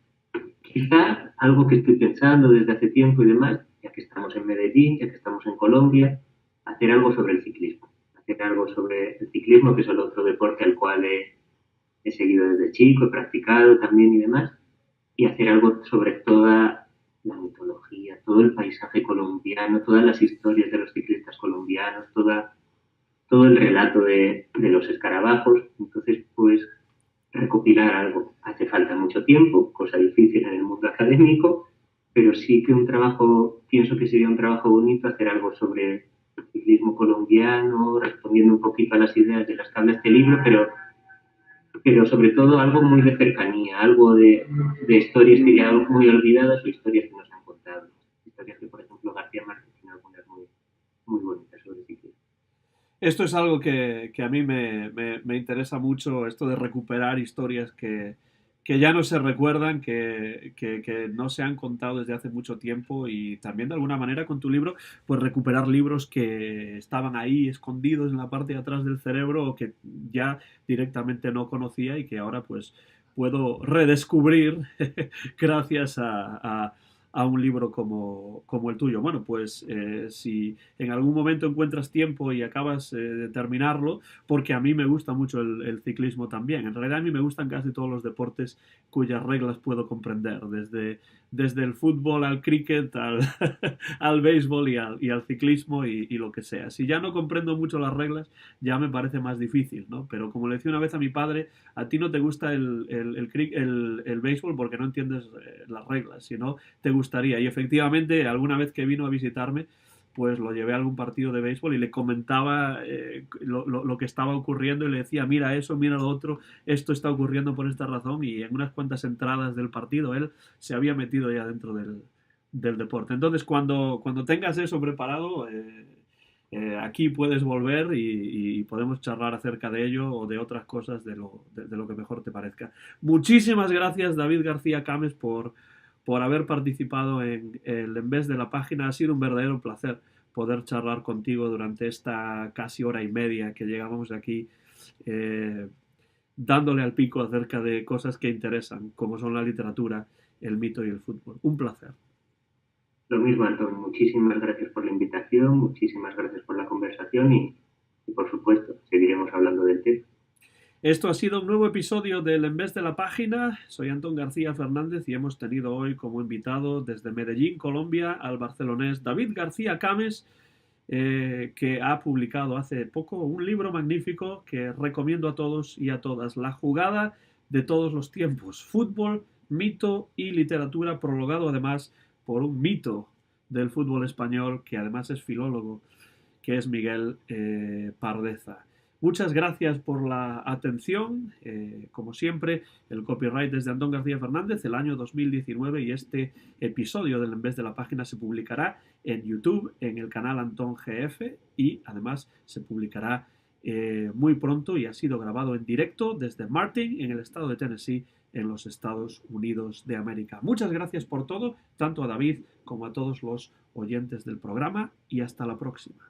Quizá algo que estoy pensando desde hace tiempo y demás, ya que estamos en Medellín, ya que estamos en Colombia, hacer algo sobre el ciclismo. Hacer algo sobre el ciclismo, que es el otro deporte al cual he seguido desde chico, he practicado también y demás, y hacer algo sobre toda la mitología, todo el paisaje colombiano, todas las historias de los ciclistas colombianos, todo el relato de los escarabajos. Entonces, pues, recopilar algo. Hace falta mucho tiempo, cosa difícil en el mundo académico, pero sí que pienso que sería un trabajo bonito hacer algo sobre el ciclismo colombiano, respondiendo un poquito a las ideas de las que habla este libro, pero sobre todo algo muy de cercanía, algo de historias que ya muy olvidadas o historias que nos han contado. Historias que, por ejemplo, García Márquez tiene algunas muy, muy bonitas sobre ciclismo. Esto es algo que a mí me interesa mucho, esto de recuperar historias que ya no se recuerdan, que no se han contado desde hace mucho tiempo, y también de alguna manera con tu libro, pues recuperar libros que estaban ahí escondidos en la parte de atrás del cerebro o que ya directamente no conocía y que ahora pues puedo redescubrir gracias a un libro como el tuyo. Bueno, pues si en algún momento encuentras tiempo y acabas de terminarlo, porque a mí me gusta mucho el ciclismo también. En realidad a mí me gustan casi todos los deportes cuyas reglas puedo comprender, desde el fútbol al cricket, al béisbol y al ciclismo y lo que sea. Si ya no comprendo mucho las reglas, ya me parece más difícil, ¿no? Pero como le decía una vez a mi padre, a ti no te gusta el béisbol porque no entiendes las reglas, sino te gustaría. Y efectivamente, alguna vez que vino a visitarme, pues lo llevé a algún partido de béisbol y le comentaba lo que estaba ocurriendo y le decía, mira eso, mira lo otro, esto está ocurriendo por esta razón, y en unas cuantas entradas del partido él se había metido ya dentro del deporte. Entonces, cuando tengas eso preparado, aquí puedes volver y podemos charlar acerca de ello o de otras cosas de lo que mejor te parezca. Muchísimas gracias, David García Cames, por haber participado en el En vez de la página. Ha sido un verdadero placer poder charlar contigo durante esta casi hora y media que llegamos aquí, dándole al pico acerca de cosas que interesan, como son la literatura, el mito y el fútbol. Un placer. Lo mismo, Antón, muchísimas gracias por la invitación, muchísimas gracias por la conversación y por supuesto, seguiremos hablando del tema. Esto ha sido un nuevo episodio del En vez de la página. Soy Antón García Fernández y hemos tenido hoy como invitado desde Medellín, Colombia, al barcelonés David García Cames, que ha publicado hace poco un libro magnífico que recomiendo a todos y a todas. La jugada de todos los tiempos. Fútbol, mito y literatura, prologado además por un mito del fútbol español que además es filólogo, que es Miguel Pardeza. Muchas gracias por la atención. Como siempre, el copyright es de Antón García Fernández, el año 2019, y este episodio del En vez de la página se publicará en YouTube, en el canal Antón GF, y además se publicará muy pronto y ha sido grabado en directo desde Martin, en el estado de Tennessee, en los Estados Unidos de América. Muchas gracias por todo, tanto a David como a todos los oyentes del programa, y hasta la próxima.